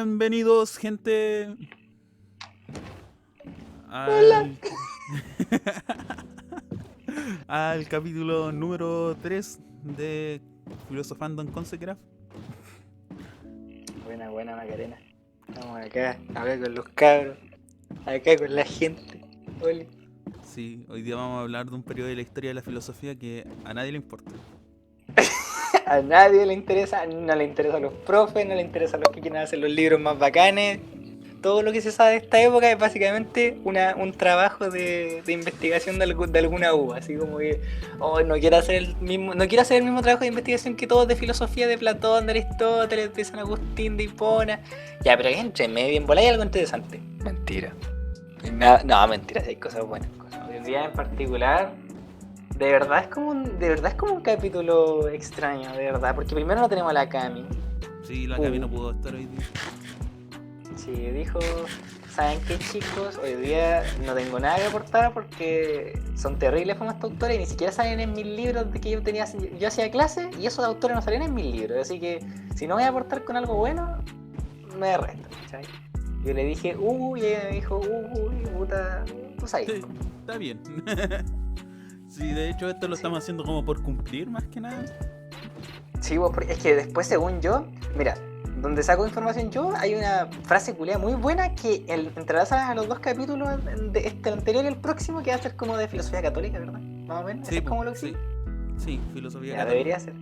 Bienvenidos, gente, Hola. al capítulo número 3 de Filosofando en Consecraft. Buena Macarena. Estamos acá con los cabros, acá con la gente. Oli. Sí, hoy día vamos a hablar de un periodo de la historia de la filosofía que a nadie le importa. A nadie le interesa, no le interesa a los profes, no le interesa a los que quieren hacer los libros más bacanes. Todo lo que se sabe de esta época es básicamente un trabajo de investigación de alguna uva, así como que no quiero hacer el mismo trabajo de investigación que todos de filosofía de Platón, de Aristóteles, de San Agustín, de Hipona. Ya, pero que entre medio en bola hay algo interesante. Mentira. No, mentira, hay cosas buenas. Hoy día en particular, de verdad es como un capítulo extraño, de verdad, porque primero no tenemos a la Cami. Sí, la Cami no pudo estar hoy día. Sí, dijo, ¿saben qué, chicos? Hoy día no tengo nada que aportar porque son terribles como estos autores y ni siquiera salen en mis libros de que yo hacía clase, y esos autores no salen en mis libros, así que si no voy a aportar con algo bueno, me resto, ¿cachai? Yo le dije, y ella me dijo, puta, pues ahí. Sí, está bien. Sí, de hecho esto lo estamos haciendo como por cumplir más que nada. Sí, es que después, según yo, mira, donde saco información yo, hay una frase culiada muy buena que entrelaza a los dos capítulos de el anterior y el próximo, que va a ser como de filosofía católica, ¿verdad? Más o menos, Sí, eso es como lo que sí. Sí, filosofía ya católica. debería ser.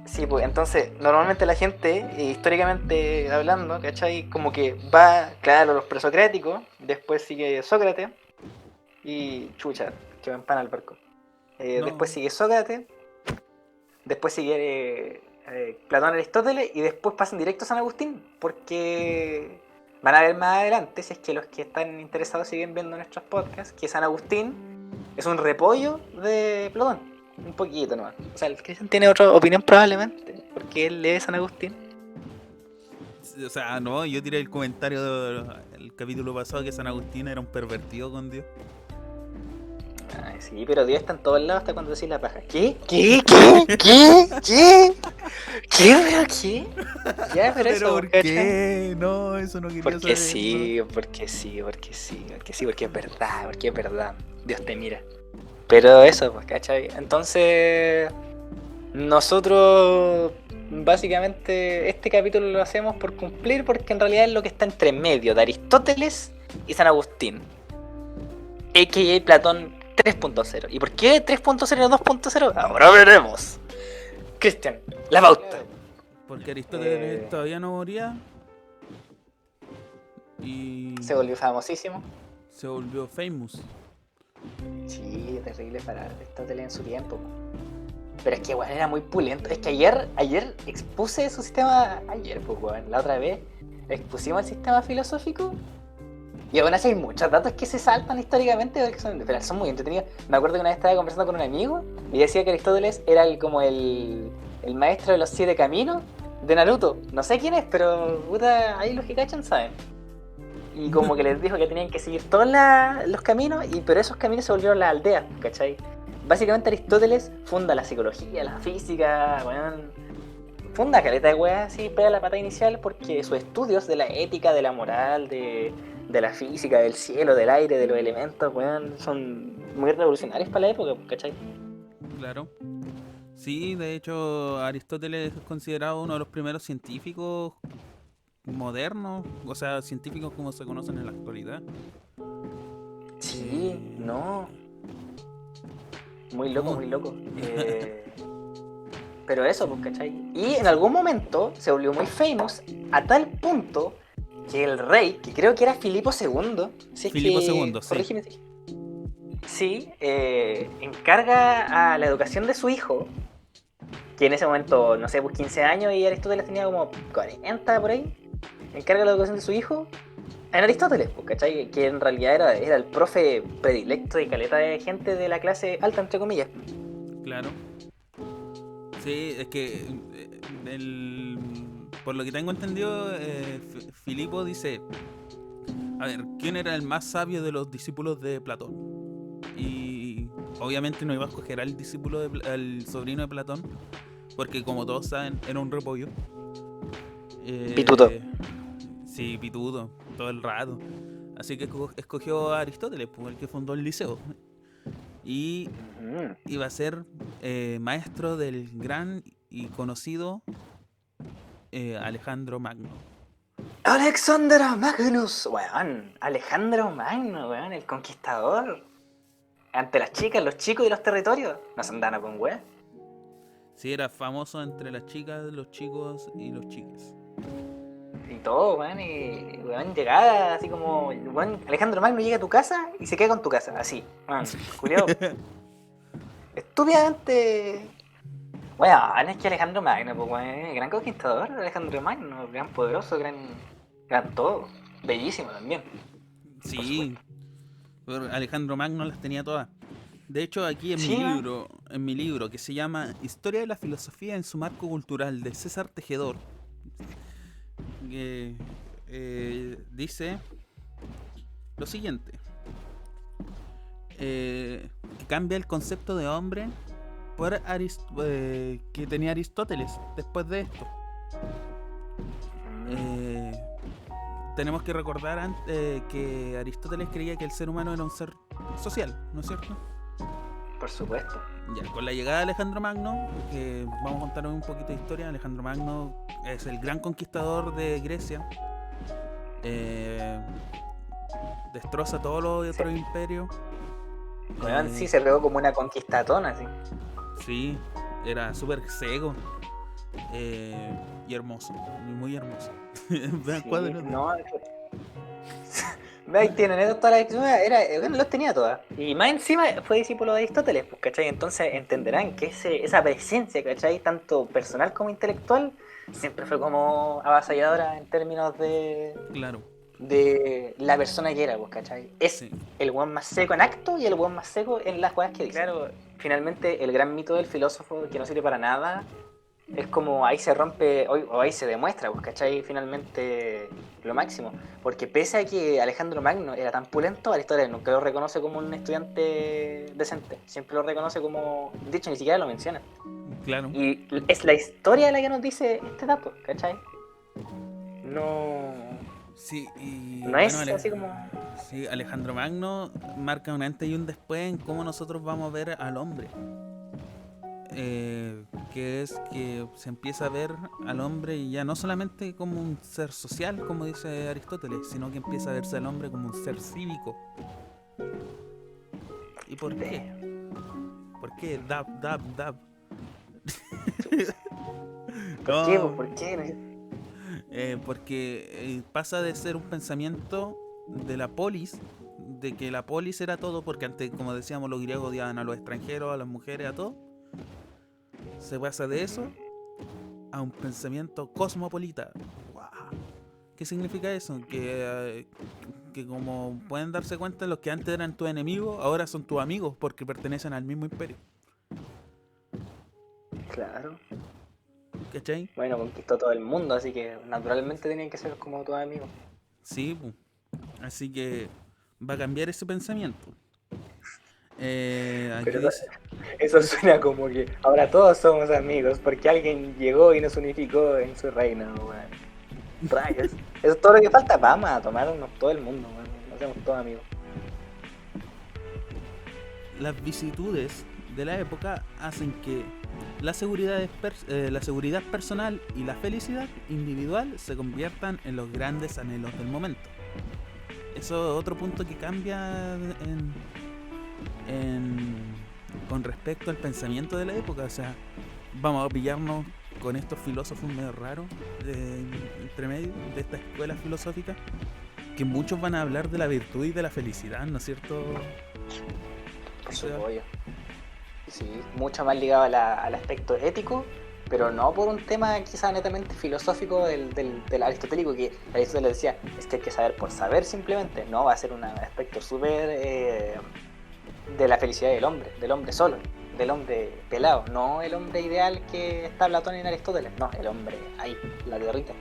Sí, pues entonces, normalmente la gente, históricamente hablando, ¿cachai? Como que va, claro, los presocráticos, después sigue Sócrates y chucha, que va en pan al barco. No, Después sigue Sócrates, después sigue Platón, Aristóteles, y después pasan directo a San Agustín, porque van a ver más adelante, si es que los que están interesados siguen viendo nuestros podcasts, que San Agustín es un repollo de Platón, un poquito nomás. O sea, el Cristian tiene otra opinión probablemente, porque él lee San Agustín. o sea, no, yo tiré el comentario del capítulo pasado que San Agustín era un pervertido con Dios. Ay, sí, pero Dios está en todos lados hasta cuando decís la paja. ¿Qué? ¿Pero qué? Ya, pero eso, ¿Por ¿cachai? qué? No, eso no quería Porque saberlo. porque es verdad. Dios te mira. Pero eso, pues, ¿cachai? Entonces, nosotros básicamente este capítulo lo hacemos por cumplir, porque en realidad es lo que está entre medio de Aristóteles y San Agustín, a.k.a. Platón 3.0. ¿Y por qué 3.0 y no 2.0? Ahora veremos. Cristian, la pauta. Porque Aristóteles todavía no moría y Se volvió famosísimo. se volvió famous. Sí, terrible para Aristóteles en su tiempo. Pero es que, bueno, era muy pulento. Es que ayer expuse su sistema. Ayer, pues, bueno, la otra vez expusimos el sistema filosófico. Y aún así hay muchos datos que se saltan históricamente, pero son muy entretenidos. Me acuerdo que una vez estaba conversando con un amigo y decía que Aristóteles era como el maestro de los 7 caminos de Naruto. No sé quién es, pero puta, ahí los que cachan saben. Y como que les dijo que tenían que seguir todos los caminos, pero esos caminos se volvieron las aldeas, ¿cachai? Básicamente Aristóteles funda la psicología, la física, bueno, funda caleta de weas, así, pega la pata inicial, porque sus estudios de la ética, de la moral, de la física, del cielo, del aire, de los elementos, weón, son muy revolucionarios para la época, ¿cachai? Claro. Sí, de hecho, Aristóteles es considerado uno de los primeros científicos modernos, o sea, científicos como se conocen en la actualidad. Sí, no, muy loco, No. muy loco. Pero eso, pues, ¿cachai? Y en algún momento se volvió muy famous a tal punto que el rey, que creo que era Filipo II, si es Filipo que, II, sí. corrígeme si sí, encarga a la educación de su hijo, que en ese momento, no sé, pues 15 años, y Aristóteles tenía como 40 por ahí, encarga la educación de su hijo en Aristóteles, pues, ¿cachai? Que en realidad era el profe predilecto de caleta de gente de la clase alta, entre comillas. Claro. Sí, es que por lo que tengo entendido, Filipo dice, a ver, ¿quién era el más sabio de los discípulos de Platón? Y obviamente no iba a escoger al discípulo al sobrino de Platón, porque como todos saben, era un repollo. Pituto. Sí, pituto, todo el rato. Así que escogió a Aristóteles, pues, el que fundó el liceo. Y Mm. iba a ser maestro del gran y conocido Alejandro Magno. Alexander Magnus, weón. Alejandro Magno, weón, el conquistador. Ante las chicas, los chicos y los territorios. No se andan con weón. Sí, era famoso entre las chicas, los chicos y los chiques. Y todo, weón. Y weón, llegaba así como. Weón, Alejandro Magno llega a tu casa y se queda con tu casa. Así, weón. Culiao. Estúpidamente. Weón, es que Alejandro Magno, pues weón, gran conquistador, Alejandro Magno, gran poderoso, gran todo. Bellísimo también. Sí, pero Alejandro Magno las tenía todas. De hecho, aquí en Sí, mi libro que se llama Historia de la filosofía en su marco cultural de César Tejedor, que dice lo siguiente: que cambia el concepto de hombre por que tenía Aristóteles después de esto. Tenemos que recordar que Aristóteles creía que el ser humano era un ser social, ¿no es cierto? por supuesto. Ya, con la llegada de Alejandro Magno, que vamos a contar un poquito de historia. Alejandro Magno es el gran conquistador de Grecia. Destroza todos los otros imperios. Weón, sí se pegó como una conquistatona, así. Sí, era súper seco y hermoso, muy hermoso. Vean Sí, cuadros. no, ahí tienen, todas las bueno, los tenía todas. Y más encima fue discípulo de Aristóteles, pues, ¿cachai? Entonces entenderán que esa presencia, ¿cachai? Tanto personal como intelectual, siempre fue como avasalladora en términos Claro, de la persona que era, pues, ¿cachai? Es sí, el weón más seco en acto y el weón más seco en las cosas que dice. Claro, finalmente el gran mito del filósofo que no sirve para nada es como ahí se rompe, o ahí se demuestra, pues, ¿cachai? Finalmente lo máximo. Porque pese a que Alejandro Magno era tan pulento, Aristóteles nunca lo reconoce como un estudiante decente. Siempre lo reconoce como. De hecho, ni siquiera lo menciona. claro. Y es la historia la que nos dice este dato, ¿cachai? No. Sí, y No bueno, es así como. sí, Alejandro Magno marca un antes y un después en cómo nosotros vamos a ver al hombre. Que es que se empieza a ver al hombre ya no solamente como un ser social, como dice Aristóteles, sino que empieza a verse al hombre como un ser cívico. ¿Y por qué? ¿Por qué? Dab, dab, dab. ¿Por qué? No, ¿Por qué? porque pasa de ser un pensamiento de la polis, de que la polis era todo, porque antes, como decíamos, los griegos odiaban a los extranjeros, a las mujeres, a todo. Se pasa de eso a un pensamiento cosmopolita. ¡Guau! ¿Qué significa eso? Que como pueden darse cuenta, los que antes eran tus enemigos, ahora son tus amigos porque pertenecen al mismo imperio. Claro. ¿Cachai? Bueno, conquistó todo el mundo, así que naturalmente tenían que ser como tus amigos. Sí, pu. Así que va a cambiar ese pensamiento. Aquí Pero dice, eso suena como que ahora todos somos amigos porque alguien llegó y nos unificó en su reino, weón. Rayos. Eso es todo lo que falta, vamos a tomarnos todo el mundo, weón. Nos hacemos todos amigos. las vicisitudes de la época hacen que la seguridad personal y la felicidad individual se conviertan en los grandes anhelos del momento. Eso es otro punto que cambia con respecto al pensamiento de la época. O sea, vamos a pillarnos con estos filósofos medio raros entre medio de esta escuela filosófica, que muchos van a hablar de la virtud y de la felicidad, ¿no es cierto? Por O sea, supuesto. Sí, mucho más ligado al aspecto ético, pero no por un tema quizá netamente filosófico del aristotélico, que Aristóteles decía, es que hay que saber por saber simplemente, no, va a ser un aspecto súper de la felicidad del hombre solo, del hombre pelado, no el hombre ideal que está Platón en Aristóteles, no, el hombre ahí, la tierrita.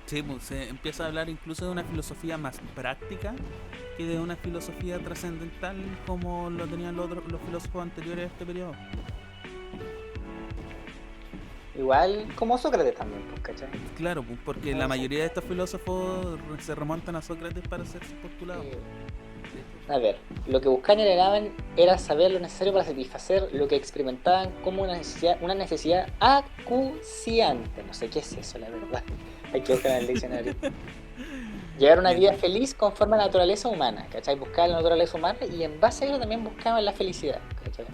sí, pues, se empieza a hablar incluso de una filosofía más práctica que de una filosofía trascendental como lo tenían los filósofos anteriores a este periodo. Igual como Sócrates también, pues, ¿cachai? Claro, pues, porque la mayoría de estos filósofos se remontan a Sócrates para hacer sus postulados. A ver, lo que buscaban y anhelaban era saber lo necesario para satisfacer lo que experimentaban como una necesidad acuciante. No sé qué es eso, la verdad. Hay que buscar en el diccionario. Llevar una Bien. vida feliz conforme a la naturaleza humana, ¿cachai? Buscaban la naturaleza humana y en base a ello también buscaban la felicidad, ¿cachai?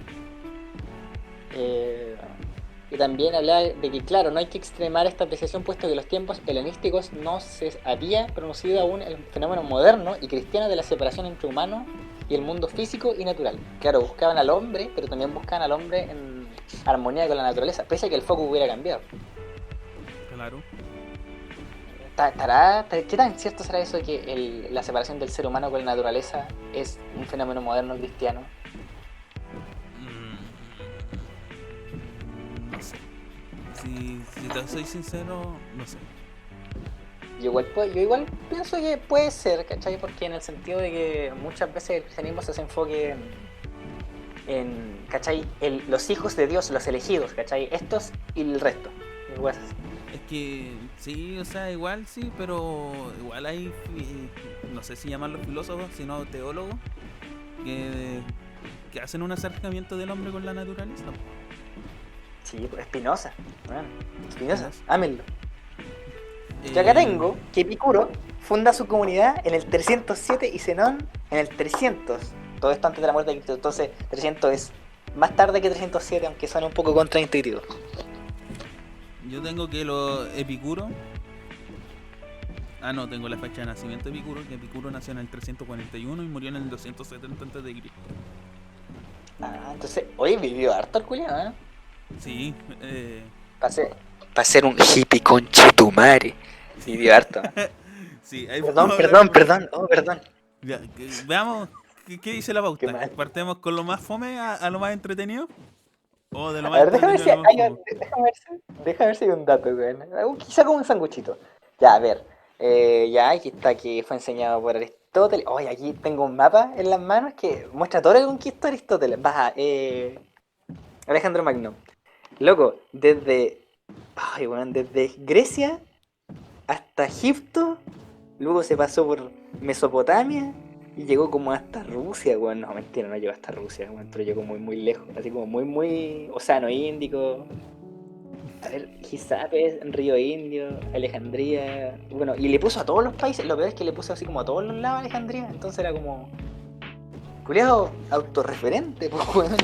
Y también hablaba de que, claro, no hay que extremar esta apreciación puesto que en los tiempos helenísticos no se había producido aún el fenómeno moderno y cristiano de la separación entre humano y el mundo físico y natural. Claro, buscaban al hombre, pero también buscaban al hombre en armonía con la naturaleza, pese a que el foco hubiera cambiado. Claro. ¿Qué tan cierto será eso que la separación del ser humano con la naturaleza es un fenómeno moderno cristiano? No sé. Si te soy sincero, no sé. Yo igual pienso que puede ser, ¿cachai? Porque en el sentido de que muchas veces el cristianismo se hace enfoque ¿cachai? Los hijos de Dios, los elegidos, ¿cachai? Estos y el resto. Igual. Es que sí, o sea, igual sí, pero igual hay, no sé si llamarlos filósofos, sino teólogos, que, que hacen un acercamiento del hombre con la naturaleza. Sí, pues Spinoza. Bueno, Spinoza, Spinoza. ámenlo. Yo acá Eh, tengo que Epicuro funda su comunidad en el 307 y Zenón en el 300. Todo esto antes de la muerte de Cristo. Entonces, 300 es más tarde que 307, aunque suena un poco contraintuitivo. yo tengo que los Epicuro. Ah, no, tengo la fecha de nacimiento de Epicuro, que Epicuro nació en el 341 y murió en el 270 a.C. Ah, entonces, hoy vivió harto el culiao, ¿eh? Sí, Pa' ser un hippie conchetumare. Vivió harto. sí, ahí Perdón, vamos a hablar perdón, un poquito. perdón, oh, perdón. Ya, veamos qué dice la Qué pauta. mal. ¿Partemos con lo más fome a lo más entretenido? ¿O de lo A más ver, déjame ver entretenido si a lo más hay, fome? déjame ver si hay un dato, weón. Quizá como un sanguchito. Ya, a ver. Ya, aquí está que fue enseñado por Aristóteles. Oye, aquí tengo un mapa en las manos que muestra todo lo que conquistó Aristóteles. Baja, Alejandro Magno. Loco, desde Grecia hasta Egipto, luego se pasó por Mesopotamia y llegó como hasta Rusia, weón. No, mentira, no llegó hasta Rusia, weón, pero llegó muy, muy lejos, así como muy, muy Océano Índico. A ver, Gisapes, Río Indio, Alejandría. Bueno, y le puso a todos los países. Lo peor es que le puso así como a todos los lados Alejandría. Entonces era como. Culeado autorreferente, pues, weón.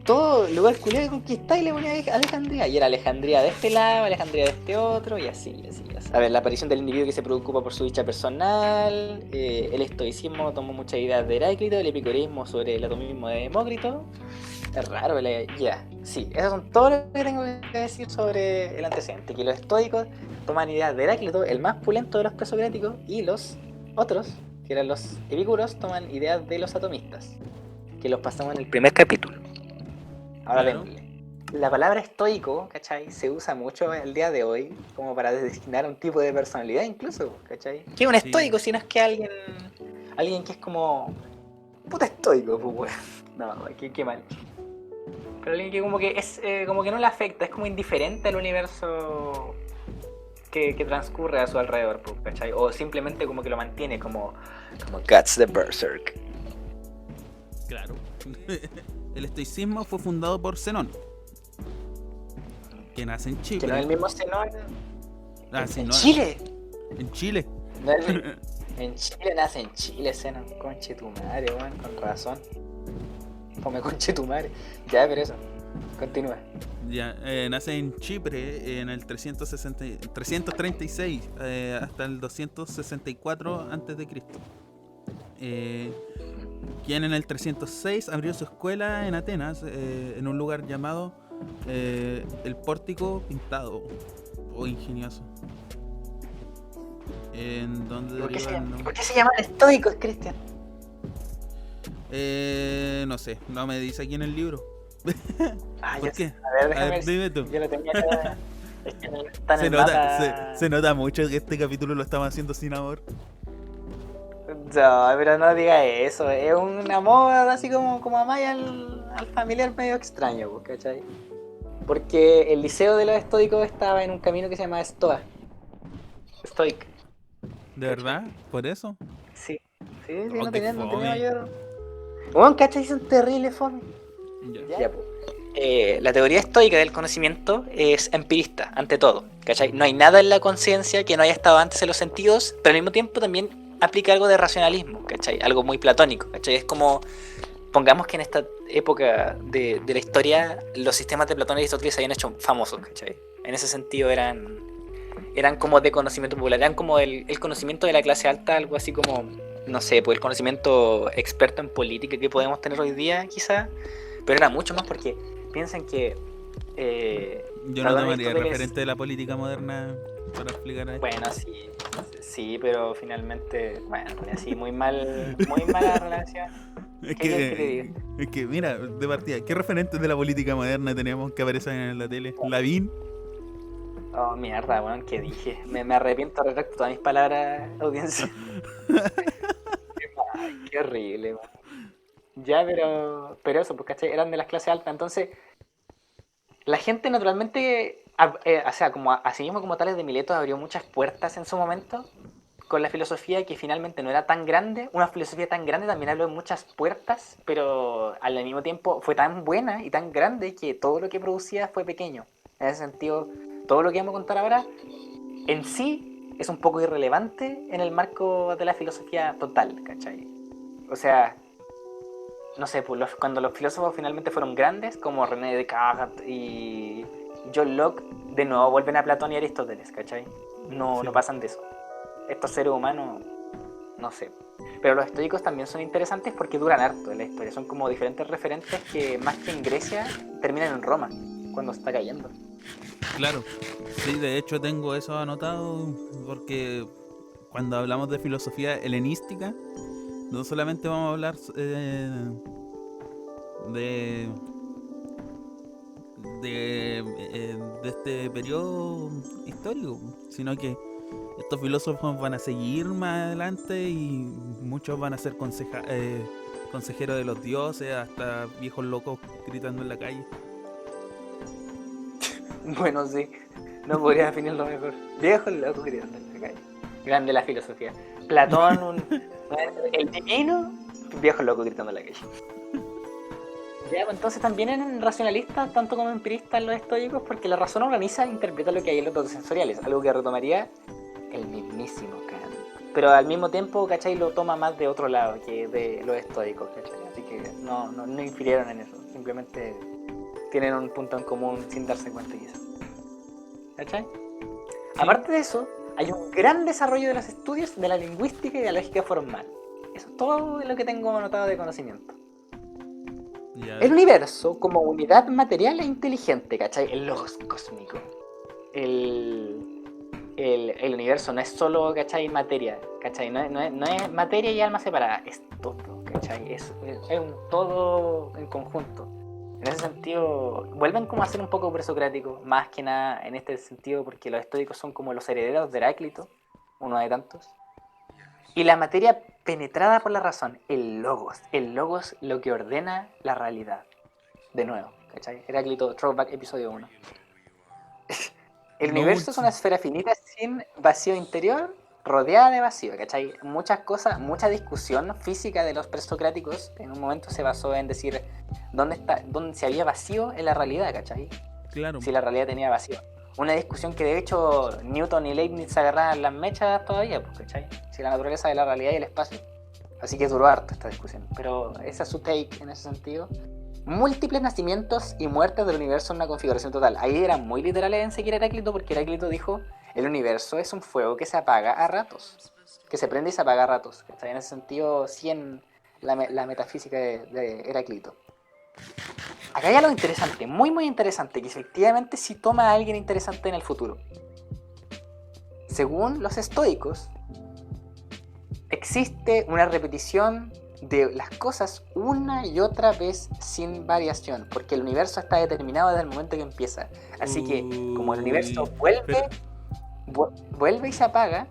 Todo lugar culiado que conquistáis le ponía Alejandría. Y era Alejandría de este lado, Alejandría de este otro, y así, así, así. A ver, la aparición del individuo que se preocupa por su dicha personal, el estoicismo tomó muchas ideas de Heráclito, el epicureísmo sobre el atomismo de Demócrito. Es raro, ya. Sí, eso son todo lo que tengo que decir sobre el antecedente. Que los estoicos toman ideas de Heráclito, el más pulento de los presocráticos, y los otros, que eran los epicúreos, toman ideas de los atomistas, que los pasamos en el primer capítulo. Ahora Claro. démosle. La palabra estoico, ¿cachai? Se usa mucho el día de hoy como para designar un tipo de personalidad incluso, ¿cachai? ¿Qué es un Sí. estoico si no es que alguien que es como puta estoico, pues weón? No, qué mal. Pero alguien que como que es como que no le afecta, es como indiferente al universo que transcurre a su alrededor, pues, ¿cachai? O simplemente como que lo mantiene como Guts the Berserk. Claro. El estoicismo fue fundado por Zenón, que nace en Chipre. Que no es el mismo Zenón Sí, en no, Chile. en Chile. No es en Chile nace en Chile, Zenón. Conche tu madre, weón, con razón. Come conche tu madre. Ya, pero eso. Continúa. Ya, nace en Chipre en el 336 hasta el 264 a.C. Quien en el 306 abrió su escuela en Atenas, en un lugar llamado el Pórtico Pintado, o Ingenioso. En donde ¿Por derivan. qué se llaman estoicos, Cristian? No sé, no me dice aquí en el libro. Ah, ¿Por qué? A ver, déjame ver. Dime tú. Yo lo tenía acá. Es que no está en Se el nota, mapa. se nota mucho que este capítulo lo estamos haciendo sin amor. No, pero no diga eso. Es un amor así como amáis al familiar medio extraño, pues, ¿cachai? Porque el liceo de los estoicos estaba en un camino que se llama Stoa. Stoic. ¿De verdad? ¿Por eso? Sí. Sí, sí, Oh, no qué tenía fome. mayor. Bueno, ¿cachai? Son terribles fome. Ya. Ya, pues. La teoría estoica del conocimiento es empirista, ante todo, ¿cachai? No hay nada en la conciencia que no haya estado antes en los sentidos, pero al mismo tiempo también aplica algo de racionalismo, ¿cachai? Algo muy platónico, ¿cachai? Es como, pongamos que en esta época de la historia los sistemas de Platón y Aristóteles se habían hecho famosos, ¿cachai? En ese sentido eran como de conocimiento popular, eran como el conocimiento de la clase alta, algo así como, no sé, pues el conocimiento experto en política que podemos tener hoy día, quizá, pero era mucho más porque piensen que Yo no Platón y tomaría el Aristóteles, referente de la política moderna para explicar esto. bueno, sí, sí, pero finalmente, bueno, así muy mala relación. Es ¿Qué quieres que te diga? mira, de partida, ¿qué referentes de la política moderna tenemos que aparecen en la tele? ¿Lavín? Oh, mierda, weón, ¿qué dije? Me arrepiento respecto a todas mis palabras, audiencia. Qué horrible, weón. Ya, pero eso, pues, ¿cachai? Eran de las clases altas, entonces la gente naturalmente, o sea, como así mismo como Tales de Mileto abrió muchas puertas en su momento con la filosofía que finalmente no era tan grande, una filosofía tan grande también abrió muchas puertas, pero al mismo tiempo fue tan buena y tan grande que todo lo que producía fue pequeño. En ese sentido, todo lo que vamos a contar ahora en sí es un poco irrelevante en el marco de la filosofía total, ¿cachai? O sea, no sé, pues cuando los filósofos finalmente fueron grandes, como René Descartes y John Locke, de nuevo vuelven a Platón y Aristóteles, ¿cachai? No, Sí, no po. pasan de eso. Estos seres humanos, no sé. Pero los estoicos también son interesantes porque duran harto en la historia. Son como diferentes referentes que más que en Grecia terminan en Roma, cuando está cayendo. Claro. Sí, de hecho tengo eso anotado porque cuando hablamos de filosofía helenística, no solamente vamos a hablar de, de este periodo histórico, sino que estos filósofos van a seguir más adelante y muchos van a ser consejeros de los dioses, hasta viejos locos gritando en la calle. Bueno, sí, no podría definirlo mejor. Viejo loco gritando en la calle. Grande la filosofía. Platón, el divino, viejo loco gritando en la calle. Ya, pues entonces también eran racionalistas, tanto como empiristas los estoicos, porque la razón organiza e interpreta lo que hay en los datos sensoriales, algo que retomaría el mismísimo Kant. Pero al mismo tiempo, ¿cachai? Lo toma más de otro lado que de los estoicos, ¿cachai? Así que no infirieron en eso, simplemente tienen un punto en común sin darse cuenta quizás. ¿Cachai? Sí, Aparte de eso, hay un gran desarrollo de los estudios de la lingüística y de la lógica formal. Eso es todo lo que tengo anotado de conocimiento. El ya. universo como unidad material e inteligente, ¿cachai? El logos cósmico. El, el universo no es solo, ¿cachai? Materia, ¿cachai? No es materia y alma separada, es todo, ¿cachai? Es un todo en conjunto. En ese sentido, vuelven como a ser un poco presocráticos, más que nada en este sentido, porque los estoicos son como los herederos de Heráclito, uno de tantos. Y la materia penetrada por la razón, el logos lo que ordena la realidad. De nuevo, ¿cachai? Heráclito, Throwback, episodio 1. El No, universo es una esfera finita sin vacío interior, rodeada de vacío, ¿cachai? Muchas cosas, mucha discusión física de los presocráticos en un momento se basó en decir dónde si había vacío en la realidad, ¿cachai? claro. Si la realidad tenía vacío. Una discusión que de hecho Newton y Leibniz se agarraban las mechas todavía, pues, ¿cachai? Si la naturaleza de la realidad y el espacio. Así que duró harto esta discusión. Pero esa es su take en ese sentido. Múltiples nacimientos y muertes del universo en una configuración total. Ahí eran muy literales en seguir a Heráclito porque Heráclito dijo, el universo es un fuego que se apaga a ratos. Que se prende y se apaga a ratos. ¿Cachai? En ese sentido, sí en la metafísica de Heráclito. Acá hay algo interesante, muy interesante, que efectivamente sí toma a alguien interesante en el futuro. Según los estoicos, existe una repetición de las cosas una y otra vez sin variación, porque el universo está determinado desde el momento que empieza. Así que, como el universo Uy, pero, vuelve y se apaga.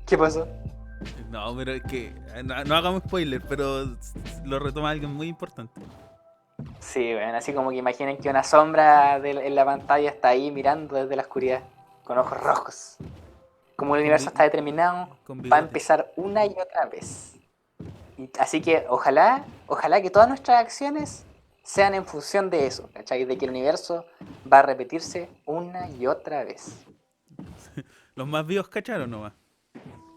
¿Qué pasó? no, pero es que no hagamos spoiler, pero lo retoma alguien muy importante. Sí, bueno, así como que imaginen que una sombra en la pantalla está ahí mirando desde la oscuridad, con ojos rojos. Como el Con, universo está determinado, con va a bigote. empezar una y otra vez. Así que ojalá que todas nuestras acciones sean en función de eso, ¿cachai? De que el universo va a repetirse una y otra vez. Los más vivos cacharon nomás.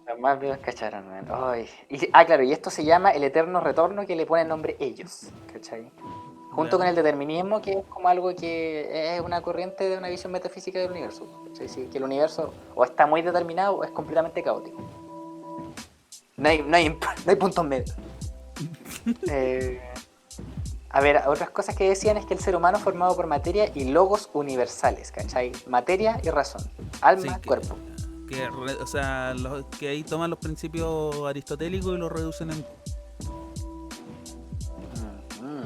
Los más vivos cacharon, man. Ay. Claro, y esto se llama el eterno retorno que le ponen nombre ellos, ¿cachai? Junto con Ya. el determinismo, que es como algo que es una corriente de una visión metafísica del universo, ¿cachai? Sí, que el universo o está muy determinado o es completamente caótico. No hay puntos medios. Eh, A ver, otras cosas que decían es que el ser humano es formado por materia y logos universales, ¿cachai? Materia y razón, Sí, alma, cuerpo. o sea, que ahí toman los principios aristotélicos y los reducen en... Mm.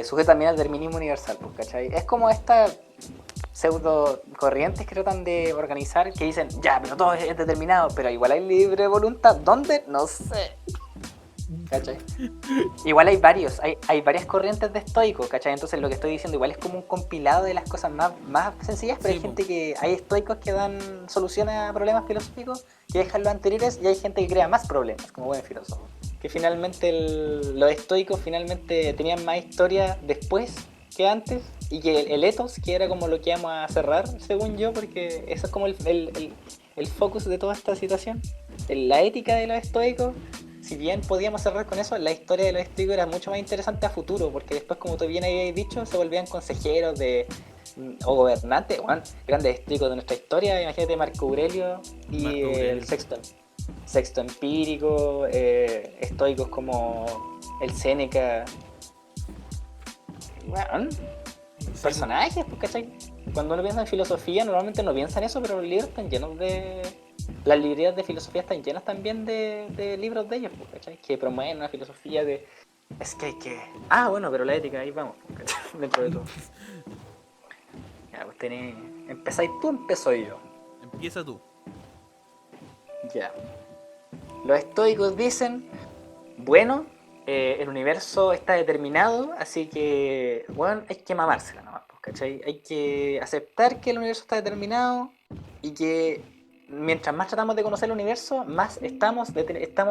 Sujeto también al determinismo universal, pues, ¿cachai? Es como estas pseudo corrientes que tratan de organizar, que dicen, ya, pero todo es determinado, pero igual hay libre voluntad. ¿Dónde? No sé. ¿Cachai? Igual hay varias corrientes de estoicos, ¿cachai? Entonces lo que estoy diciendo igual es como un compilado de las cosas más sencillas, pero Sí, hay po. gente hay estoicos que dan soluciones a problemas filosóficos que dejan los anteriores y hay gente que crea más problemas, como buen filósofo. Que finalmente los estoicos finalmente tenían más historia después que antes y que el ethos, que era como lo que íbamos a cerrar, según yo, porque eso es como el focus de toda esta situación. La ética de los estoicos, si bien podíamos cerrar con eso, la historia de los estoicos era mucho más interesante a futuro, porque después, como tú bien habías dicho, se volvían consejeros o gobernantes, bueno, grandes estoicos de nuestra historia. Imagínate Marco Aurelio y Marco el Aurelio. sexto empírico, estoicos como el Séneca. Bueno, Sí, po. personajes, pues, ¿cachai? Cuando uno piensa en filosofía, normalmente no piensa en eso, pero los libros están llenos de... Las librerías de filosofía están llenas también de libros de ellos, pues, ¿cachai? Que promueven una filosofía de... Es que hay que... Ah, bueno, pero la ética, ahí vamos, pues, ¿cachai? Dentro de todo. Ya, pues tenés... ¿Empezáis tú o empiezo yo? Empieza tú. Ya. Los estoicos dicen, bueno, el universo está determinado, así que, bueno, hay que mamársela nomás, pues, ¿cachai? Hay que aceptar que el universo está determinado y que mientras más tratamos de conocer el universo, más estamos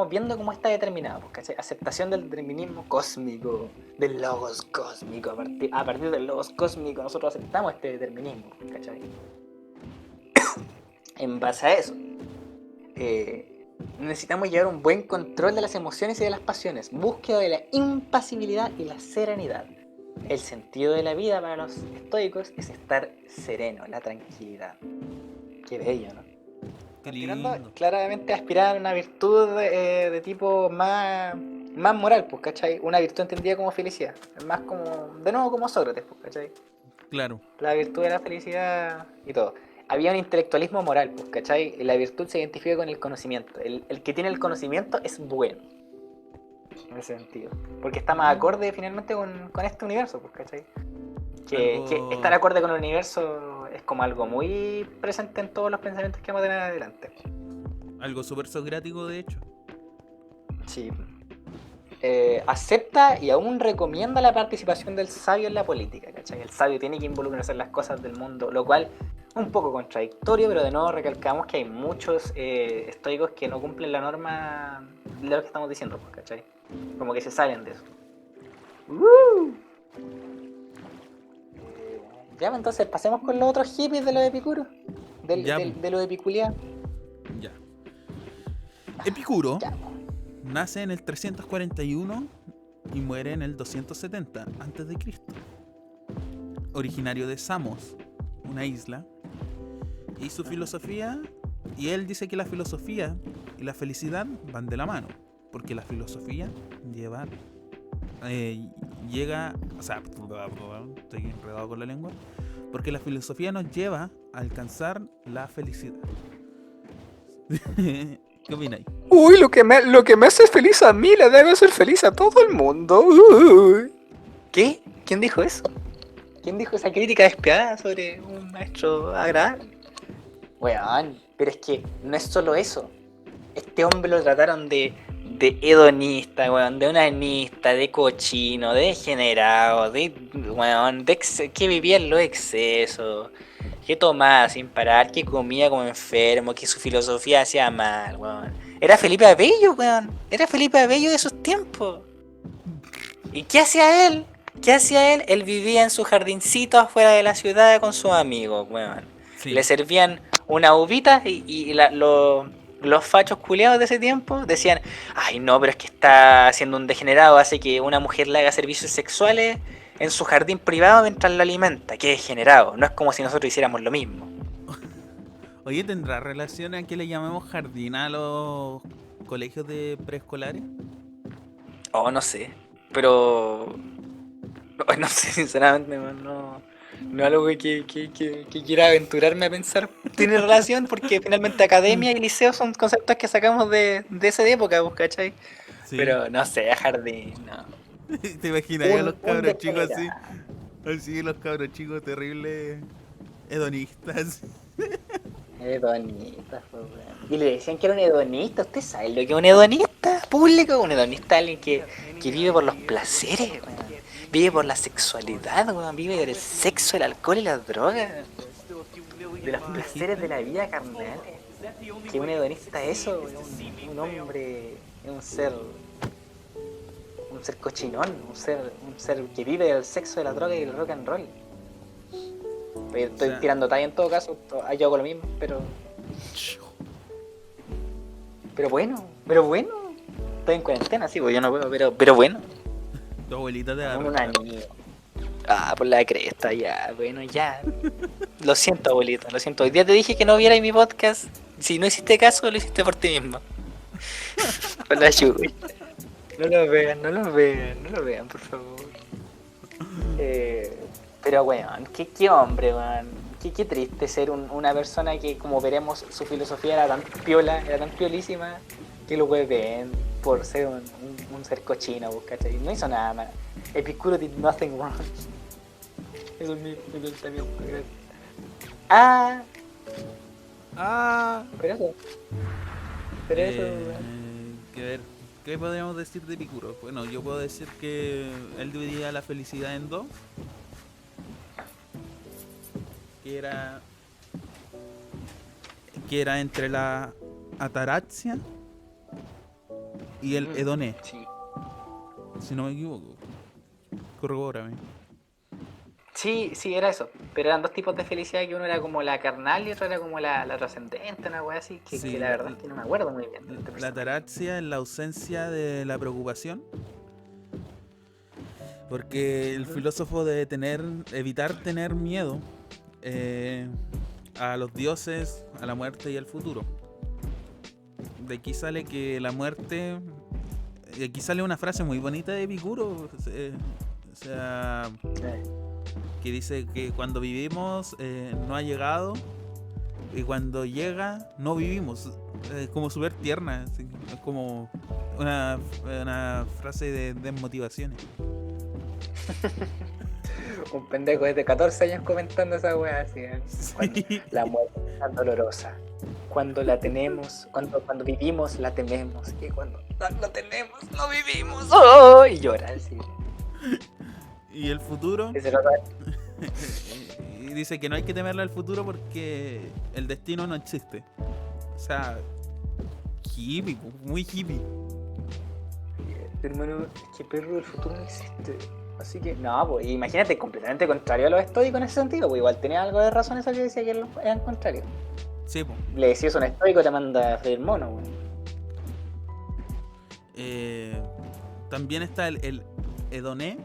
viendo cómo está determinado, pues, ¿cachai? Aceptación del determinismo cósmico, del logos cósmico. A partir del logos cósmico nosotros aceptamos este determinismo, pues, ¿cachai? En base a eso, necesitamos llevar un buen control de las emociones y de las pasiones, búsqueda de la impasibilidad y la serenidad. El sentido de la vida para los estoicos es estar sereno, la tranquilidad. Qué bello, ¿no? Qué Continuando, lindo. claramente aspirar a una virtud de tipo más moral, pues, ¿cachai? Una virtud entendida como felicidad. Más como, de nuevo, como Sócrates, pues, ¿cachai? Claro. La virtud de la felicidad y todo. Había un intelectualismo moral, pues, ¿cachai? La virtud se identifica con el conocimiento. El que tiene el conocimiento es bueno, en ese sentido. Porque está más acorde finalmente con este universo, pues, ¿cachai? Que estar Algo, acorde con el universo es como algo muy presente en todos los pensamientos que vamos a tener adelante. algo súper socrático, de hecho. Sí. Acepta y aún recomienda la participación del sabio en la política, ¿cachai? El sabio tiene que involucrarse en las cosas del mundo, lo cual es un poco contradictorio, pero de nuevo recalcamos que hay muchos estoicos que no cumplen la norma de lo que estamos diciendo, pues, ¿cachai? Como que se salen de eso. Ya, pues, entonces pasemos con los otros hippies de los epicuros, Ya, de los epiculianos. ya. Epicuro Ya, nace en el 341 y muere en el 270 a.C. Originario de Samos, una isla, y su filosofía, y él dice que la filosofía y la felicidad van de la mano, porque la filosofía llega, o sea, estoy enredado con la lengua, porque la filosofía nos lleva a alcanzar la felicidad. ¿Qué opináis? uy, lo que me hace feliz a mí le debe hacer feliz a todo el mundo. Uy. ¿Qué? ¿Quién dijo eso? ¿Quién dijo esa crítica despiadada sobre un maestro agradable? Weón, pero es que no es solo eso. Este hombre lo trataron de de hedonista, weón, de onanista, de cochino, de degenerado, weón, que vivía en los excesos, que tomaba sin parar, que comía como enfermo, que su filosofía hacía mal, weón. Era Felipe Abello, weón. Era Felipe Abello de sus tiempos. ¿Y qué hacía él? ¿Qué hacía él? Él vivía en su jardincito afuera de la ciudad con sus amigos, weón. Sí. Le servían una uvita y los fachos culeados de ese tiempo decían, ay no, pero es que está siendo un degenerado, hace que una mujer le haga servicios sexuales en su jardín privado mientras lo alimenta. Qué degenerado. No es como si nosotros hiciéramos lo mismo. Oye, ¿tendrá relación a que le llamemos jardín a los colegios de preescolares? Oh, no sé. Pero... no sé, sinceramente, no es algo que quiera aventurarme a pensar. Tiene relación porque finalmente academia y liceo son conceptos que sacamos de esa época, ¿vos cachai? Sí. Pero no sé, jardín, no. ¿Te imaginas a los cabros chicos así? degenerado. Así los cabros chicos terribles hedonistas. Hedonista, pues, weón. Y le decían que era un hedonista. ¿Usted sabe lo que es un hedonista público? Un hedonista, alguien que vive por los placeres, weón. Vive por la sexualidad, weón. Vive por el sexo, el alcohol y las drogas. De los placeres de la vida carnal. Que un hedonista es eso, weón. Un hombre, un ser cochinón, un ser que vive del sexo, de la droga y del rock and roll. Estoy O sea, tirando talla en todo caso, yo hago lo mismo, pero bueno, estoy en cuarentena, sí, pues yo no puedo, pero bueno, tu abuelita te da un anillo. Ah, por la cresta, ya, bueno, ya. Lo siento, abuelita, lo siento. Hoy día te dije que no vieras mi podcast. Si no hiciste caso, lo hiciste por ti mismo. Por la lluvia. No lo vean, por favor. Pero weón, qué hombre, weón. Qué triste ser una persona que, como veremos, su filosofía era tan piola, era tan piolísima, que lo ven por ser un ser cochino, ¿cachai? No hizo nada mal. Epicuro did nothing wrong. Eso es mi pensamiento. Ah, Ah. pero eso. Que ver, ¿qué podríamos decir de Epicuro? Bueno, yo puedo decir que él dividía la felicidad en dos. Que era entre la ataraxia y el hedoné, Sí. si no me equivoco. Corrobórame. Sí, era eso. Pero eran dos tipos de felicidad, que uno era como la carnal y otro era como la trascendente, una wea así, que Sí, la verdad es que no me acuerdo muy bien de este La personaje. ataraxia es la ausencia de la preocupación. Porque el filósofo debe evitar tener miedo a los dioses, a la muerte y al futuro. De aquí sale que la muerte. De aquí sale una frase muy bonita de Epicuro. O sea, que dice que cuando vivimos no ha llegado, y cuando llega no vivimos. Es como súper tierna. Así, es como una frase de desmotivaciones. Un pendejo de 14 años comentando esa wea así, ¿eh? Cuando la muerte es tan dolorosa. Cuando la tenemos, cuando vivimos la tememos. Y cuando no la tenemos, no vivimos. ¡Oh! Y llora, así. Y el futuro. Ese era Y dice que no hay que temerle al futuro porque el destino no existe. O sea, hippie, muy hippie. hermano, es que perro, el futuro no existe. Así que, no, pues imagínate, completamente contrario a los estoicos en ese sentido, pues igual tenía algo de razón eso que decía que eran contrarios. Sí, pues. Le decías a un estoico, te manda a freír mono, güey. También está el hedoné.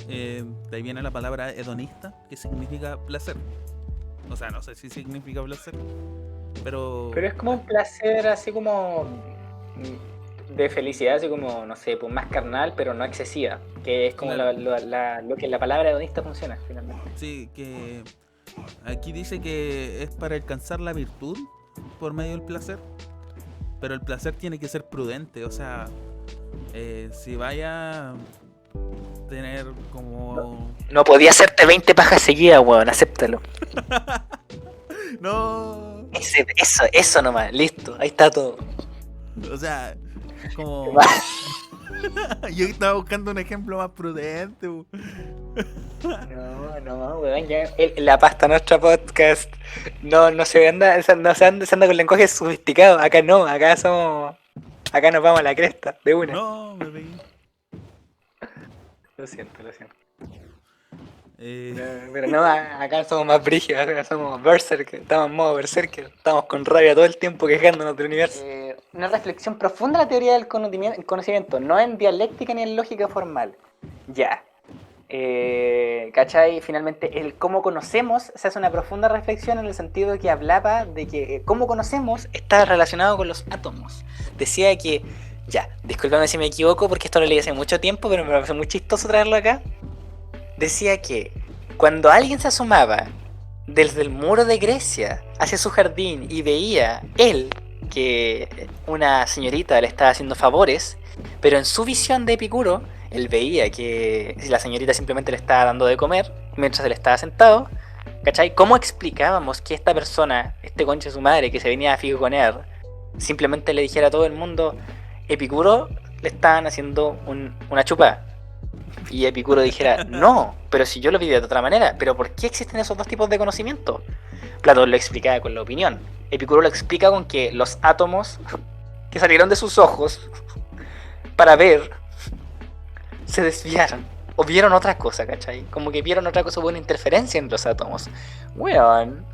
De ahí viene la palabra hedonista, que significa placer. O sea, no sé si significa placer, pero Pero es como un placer así como de felicidad, así como, no sé, pues más carnal, pero no excesiva. Que es como Claro. lo que la palabra hedonista funciona, finalmente. sí, que aquí dice que es para alcanzar la virtud por medio del placer, pero el placer tiene que ser prudente. O sea, si vaya a tener como... No podía hacerte 20 pajas seguidas, weón, acéptalo. No, Eso nomás, listo, ahí está todo. o sea, Como... Yo estaba buscando un ejemplo más prudente. No, weón, ya la pasta nuestra podcast no se anda, se anda con lenguaje sofisticado, acá no, acá nos vamos a la cresta, de una. No, me pegué. Lo siento. Eh, Pero no, acá somos más brígidos, acá somos berserker, estamos en modo berserker, estamos con rabia todo el tiempo quejándonos del universo. Una reflexión profunda de la teoría del conocimiento, no en dialéctica ni en lógica formal. Ya. ¿Cachai? Finalmente, el cómo conocemos se hace una profunda reflexión en el sentido de que hablaba de que cómo conocemos está relacionado con los átomos. Decía que, ya, discúlpame si me equivoco porque esto lo leí hace mucho tiempo, pero me parece muy chistoso traerlo acá. Decía que cuando alguien se asomaba desde el muro de Grecia hacia su jardín y veía él que una señorita le estaba haciendo favores, pero en su visión de Epicuro, él veía que la señorita simplemente le estaba dando de comer mientras él estaba sentado, ¿cachai? ¿Cómo explicábamos que esta persona, este concha de su madre que se venía a figonear, simplemente le dijera a todo el mundo, Epicuro le estaban haciendo una chupada? Y Epicuro dijera, no, pero si yo lo vi de otra manera, pero ¿por qué existen esos dos tipos de conocimiento? Platón lo explicaba con la opinión. Epicuro lo explica con que los átomos que salieron de sus ojos para ver se desviaron o vieron otra cosa, ¿cachai? Como que vieron otra cosa, hubo una interferencia en los átomos. Weón,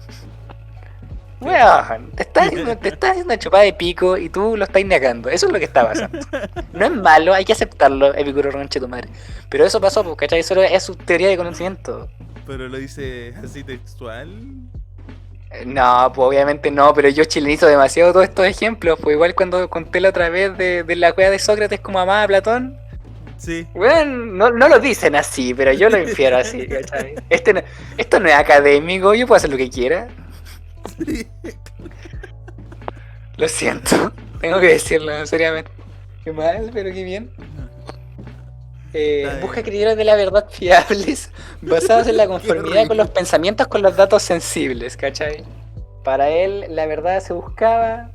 te estás haciendo una chupada de pico y tú lo estás negando. Eso es lo que está pasando. No es malo, hay que aceptarlo, Epicuro ronche tu madre. Pero eso pasó, pues, ¿cachai? Eso es su teoría de conocimiento. pero lo dice así textual. No, pues obviamente no, pero yo chilenizo demasiado todos estos ejemplos. Pues igual cuando conté la otra vez de la cueva de Sócrates como amaba a Platón. Sí. Bueno, no lo dicen así, pero yo lo infiero así, ¿cachai? Esto no es académico, yo puedo hacer lo que quiera. Sí. Lo siento, tengo que decirlo seriamente. Qué mal, pero qué bien. Busca criterios de la verdad fiables, basados en la conformidad con los pensamientos con los datos sensibles, ¿cachai? Para él la verdad se buscaba,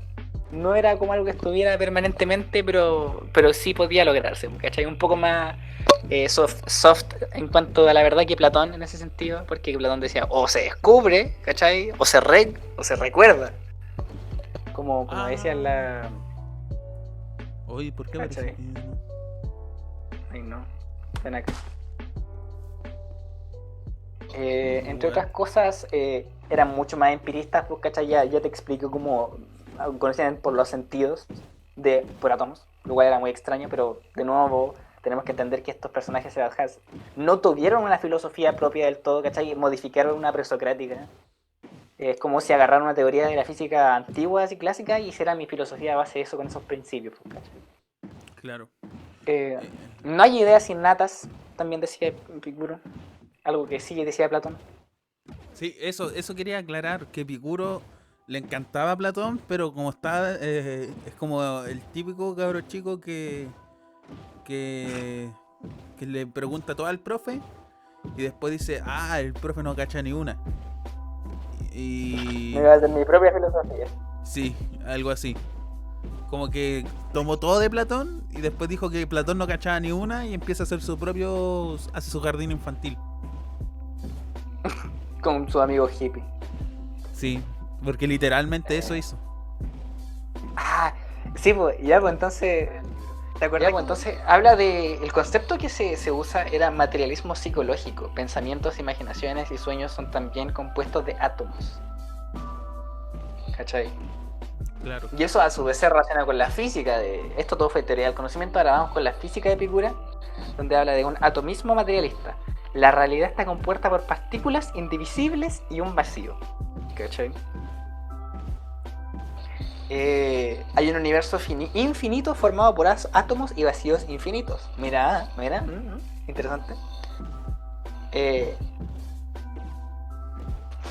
no era como algo que estuviera permanentemente, pero sí podía lograrse, ¿cachai? Un poco más soft en cuanto a la verdad que Platón en ese sentido, porque Platón decía, o se descubre, ¿cachai? O se recuerda. Como decía en la... Oye, ¿por qué ¿cachai? parece que no? Ay, no, ven acá. Entre otras cosas, eran mucho más empiristas, pues, ¿cachai? Ya te explico cómo conocían por los sentidos por átomos, lo cual era muy extraño, pero de nuevo tenemos que entender que estos personajes no tuvieron una filosofía propia del todo, ¿cachai? Modificaron una presocrática. Es como si agarraran una teoría de la física antigua, así clásica, y hiciera mi filosofía a base de eso, con esos principios, pues, ¿cachai? Claro. No hay ideas innatas, también decía Epicuro, algo que sí decía Platón. Sí, eso quería aclarar, que Epicuro le encantaba a Platón, pero como está, es como el típico cabro chico que le pregunta todo al profe y después dice, el profe no cacha ni una. Y... Me iba a hacer mi propia filosofía. Sí, algo así. Como que tomó todo de Platón y después dijo que Platón no cachaba ni una y empieza a hacer hace su jardín infantil. Con su amigo hippie. Sí, porque literalmente eso hizo. Sí, pues, ya, pues entonces... ¿Te acuerdas? Pues, entonces habla de... El concepto que se usa era materialismo psicológico. Pensamientos, imaginaciones y sueños son también compuestos de átomos. ¿Cachai? Claro. Y eso a su vez se relaciona con la física de... Esto todo fue teoría del conocimiento, ahora vamos con la física de Epicuro, donde habla de un atomismo materialista. La realidad está compuesta por partículas indivisibles y un vacío. ¿Cachai? Hay un universo infinito formado por átomos y vacíos infinitos. Mira, interesante.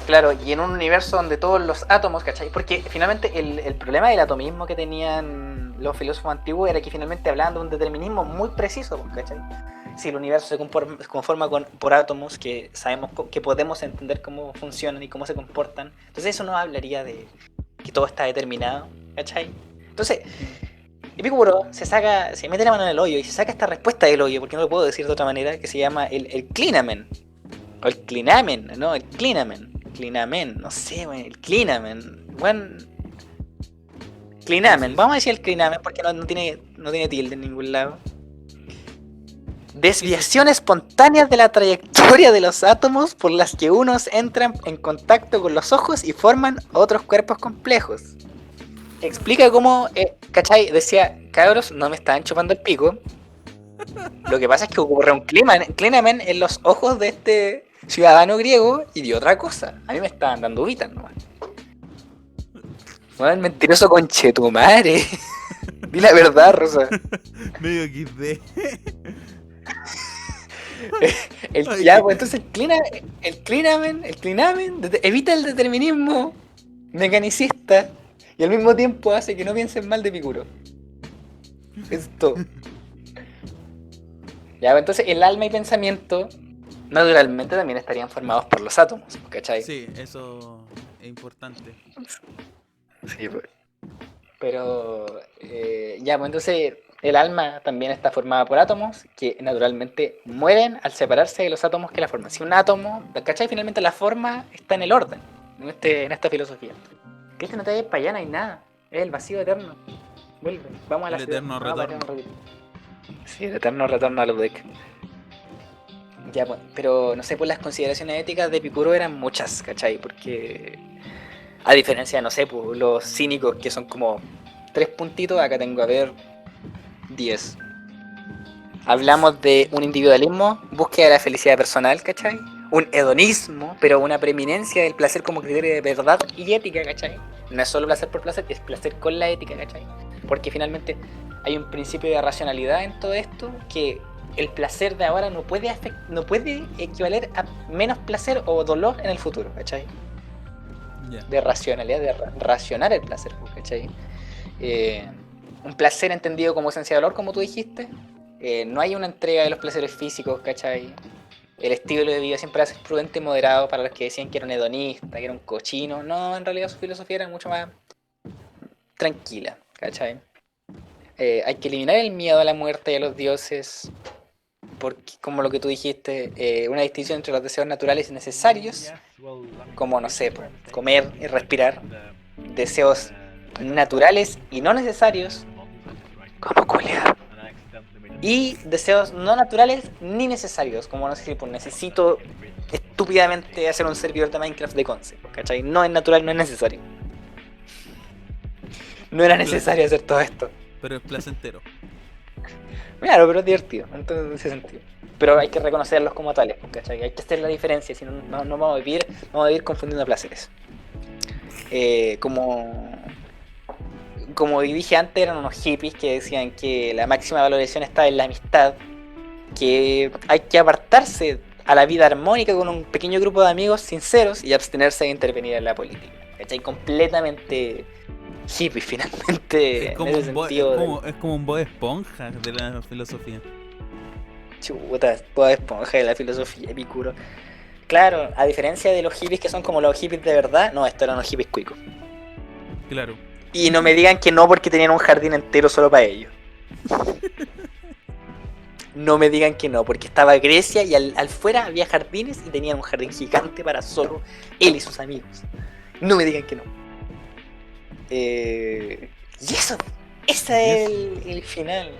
Claro, y en un universo donde todos los átomos, ¿cachai? Porque finalmente el problema del atomismo que tenían los filósofos antiguos era que finalmente hablaban de un determinismo muy preciso, ¿cachai? Si el universo se conforma por átomos que sabemos que podemos entender cómo funcionan y cómo se comportan, entonces eso no hablaría de que todo está determinado, ¿cachai? Entonces, Epicuro se mete la mano en el hoyo y se saca esta respuesta del hoyo, porque no lo puedo decir de otra manera, que se llama el clinamen. O el clinamen, ¿no? El clinamen. Clinamen, no sé, wey, el clinamen. Bueno, clinamen, vamos a decir el clinamen porque no tiene tilde en ningún lado. Desviación espontánea de la trayectoria de los átomos por las que unos entran en contacto con los ojos y forman otros cuerpos complejos. Explica cómo, ¿cachai? Decía, cabros, no me estaban chupando el pico. Lo que pasa es que ocurre un clinamen en los ojos de este ciudadano griego y de otra cosa. A mí me estaban dando uvitas nomás. Bueno, mentiroso conchetumare. Di la verdad, Rosa. Medio XD. Ya, pues entonces el clinamen evita el determinismo mecanicista y al mismo tiempo hace que no piensen mal de Epicuro. Esto. Ya, pues entonces el alma y pensamiento naturalmente también estarían formados por los átomos, ¿cachai? Sí, eso es importante. Sí, pues. Pero ya, pues entonces el alma también está formada por átomos que naturalmente mueren al separarse de los átomos que la forman. Si un átomo, ¿cachai? Finalmente la forma está en el orden, en esta filosofía. Que no te vayas para allá, no hay nada. Es el vacío eterno. Vuelve, vamos a la El ciudad. eterno retorno. Sí, el eterno retorno a Ludwig. Ya, pues, pero no sé, pues las consideraciones éticas de Epicuro eran muchas, ¿cachai? Porque a diferencia, no sé, pues los cínicos que son como 3 puntitos, acá tengo a ver 10. Hablamos de un individualismo, búsqueda de la felicidad personal, ¿cachai? Un hedonismo, pero una preeminencia del placer como criterio de verdad y ética, ¿cachai? No es solo placer por placer, es placer con la ética, ¿cachai? Porque finalmente hay un principio de racionalidad en todo esto, que el placer de ahora no puede equivaler a menos placer o dolor en el futuro, ¿cachai? Yeah. De racionalidad, de racionar el placer, ¿cachai? Un placer entendido como esencia de dolor, como tú dijiste. No hay una entrega de los placeres físicos, ¿cachai? El estilo de vida siempre va a ser prudente y moderado para los que decían que era un hedonista, que era un cochino. No, en realidad su filosofía era mucho más tranquila, ¿cachai? Hay que eliminar el miedo a la muerte y a los dioses, porque, como lo que tú dijiste, una distinción entre los deseos naturales y necesarios, como, no sé, comer y respirar, deseos naturales y no necesarios, como culiar, y deseos no naturales ni necesarios, como, no sé, pues necesito estúpidamente hacer un servidor de Minecraft de concept, ¿cachai? No es natural, no es necesario. No era necesario hacer todo esto. Pero es placentero. Claro, pero es divertido, entonces en ese sentido. Pero hay que reconocerlos como tales, ¿cachai? Hay que hacer la diferencia, si no, no vamos a vivir confundiendo placeres. Como dije antes, eran unos hippies que decían que la máxima valoración está en la amistad, que hay que apartarse a la vida armónica con un pequeño grupo de amigos sinceros y abstenerse de intervenir en la política, ¿cachai? Completamente hippie finalmente. Es como, en ese sentido es como un Bob Esponja de la filosofía. Chuta, Bob Esponja de la filosofía, Epicuro. Claro, a diferencia de los hippies que son como los hippies de verdad, no, estos eran los hippies cuicos. Claro. Y no me digan que no porque tenían un jardín entero solo para ellos. No me digan que no, porque estaba Grecia y al fuera había jardines y tenían un jardín gigante para solo él y sus amigos. No me digan que no. Y eso, ese es el final.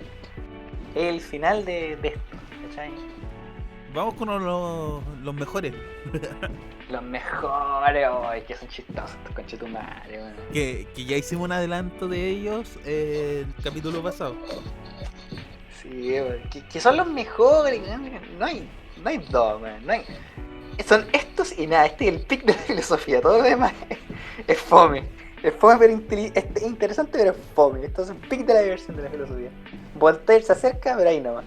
El final de esto, ¿cachai? Vamos con los mejores. Los mejores, ay, que son chistosos estos conchetumares, bueno. Que ya hicimos un adelanto de ellos el capítulo pasado. Sí, que son los mejores, no hay dos, man, no hay. Son estos y nada, este es el pic de la filosofía, todo lo demás es fome. Es fome pero es interesante, pero es fome. Esto es un pic de la diversión de la filosofía. Voltaire se acerca, pero ahí nomás.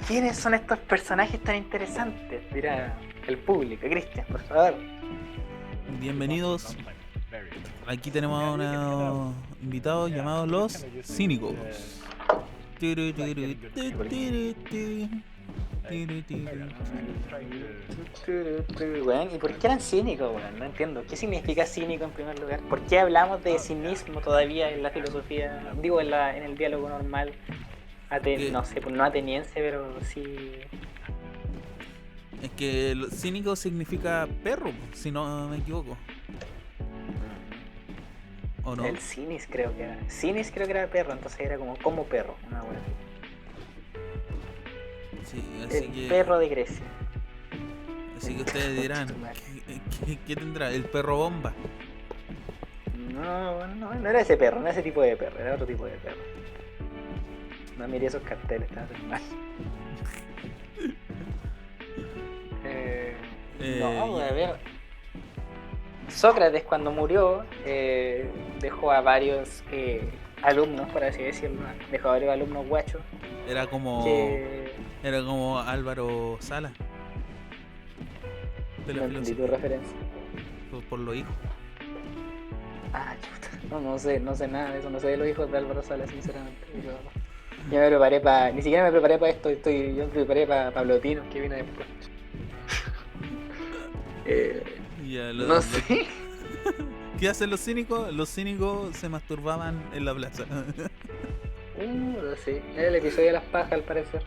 ¿Quiénes son estos personajes tan interesantes? Dirá el público. Cristian, por favor. Bienvenidos. Aquí tenemos a unos invitados llamados los cínicos. Weón, ¿y por qué eran cínicos, weón? No entiendo. ¿Qué significa cínico en primer lugar? ¿Por qué hablamos de cinismo todavía en la filosofía? Digo, en el diálogo normal. No sé, pues no ateniense, pero sí. Es que cínico significa perro, si no me equivoco. ¿O no? El cinis creo que era. Cinis creo que era perro, entonces era como perro. Una buena. Sí, así El que. perro de Grecia. Así que ustedes dirán, ¿qué tendrá? ¿El perro bomba? No era ese perro, no era ese tipo de perro, era otro tipo de perro. No miré esos carteles, estaba tan mal. No, a ver. Sócrates cuando murió dejó a varios alumnos, por así decirlo, dejó a varios alumnos guachos. Era como Álvaro Sala de la No entendí tu filosofía, referencia. por los hijos. Ah, chuta. No sé nada de eso, no sé de los hijos de Álvaro Sala, sinceramente. Yo me preparé para. Ni siquiera me preparé para esto, yo me preparé para Pablo Tino, que viene después. No sé. ¿Qué hacen los cínicos? Los cínicos se masturbaban en la plaza. No sé. Era el episodio de las pajas, al parecer.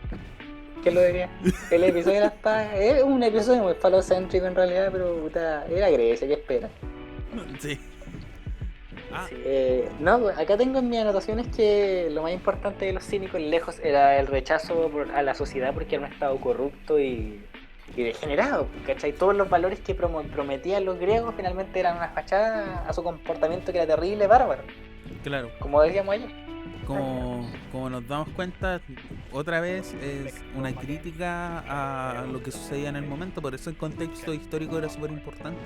¿Quién lo diría? El episodio de las pajas es un episodio muy falocéntrico en realidad, pero puta, era Grecia, ¿qué espera? Sí. Sí, no, acá tengo en mis anotaciones que lo más importante de los cínicos lejos era el rechazo a la sociedad porque era un estado corrupto y degenerado, ¿cachai? Todos los valores que prometían los griegos finalmente eran una fachada a su comportamiento que era terrible, bárbaro. Claro. Como decíamos ayer. Como nos damos cuenta, otra vez es una crítica a lo que sucedía en el momento, por eso el contexto histórico era súper importante.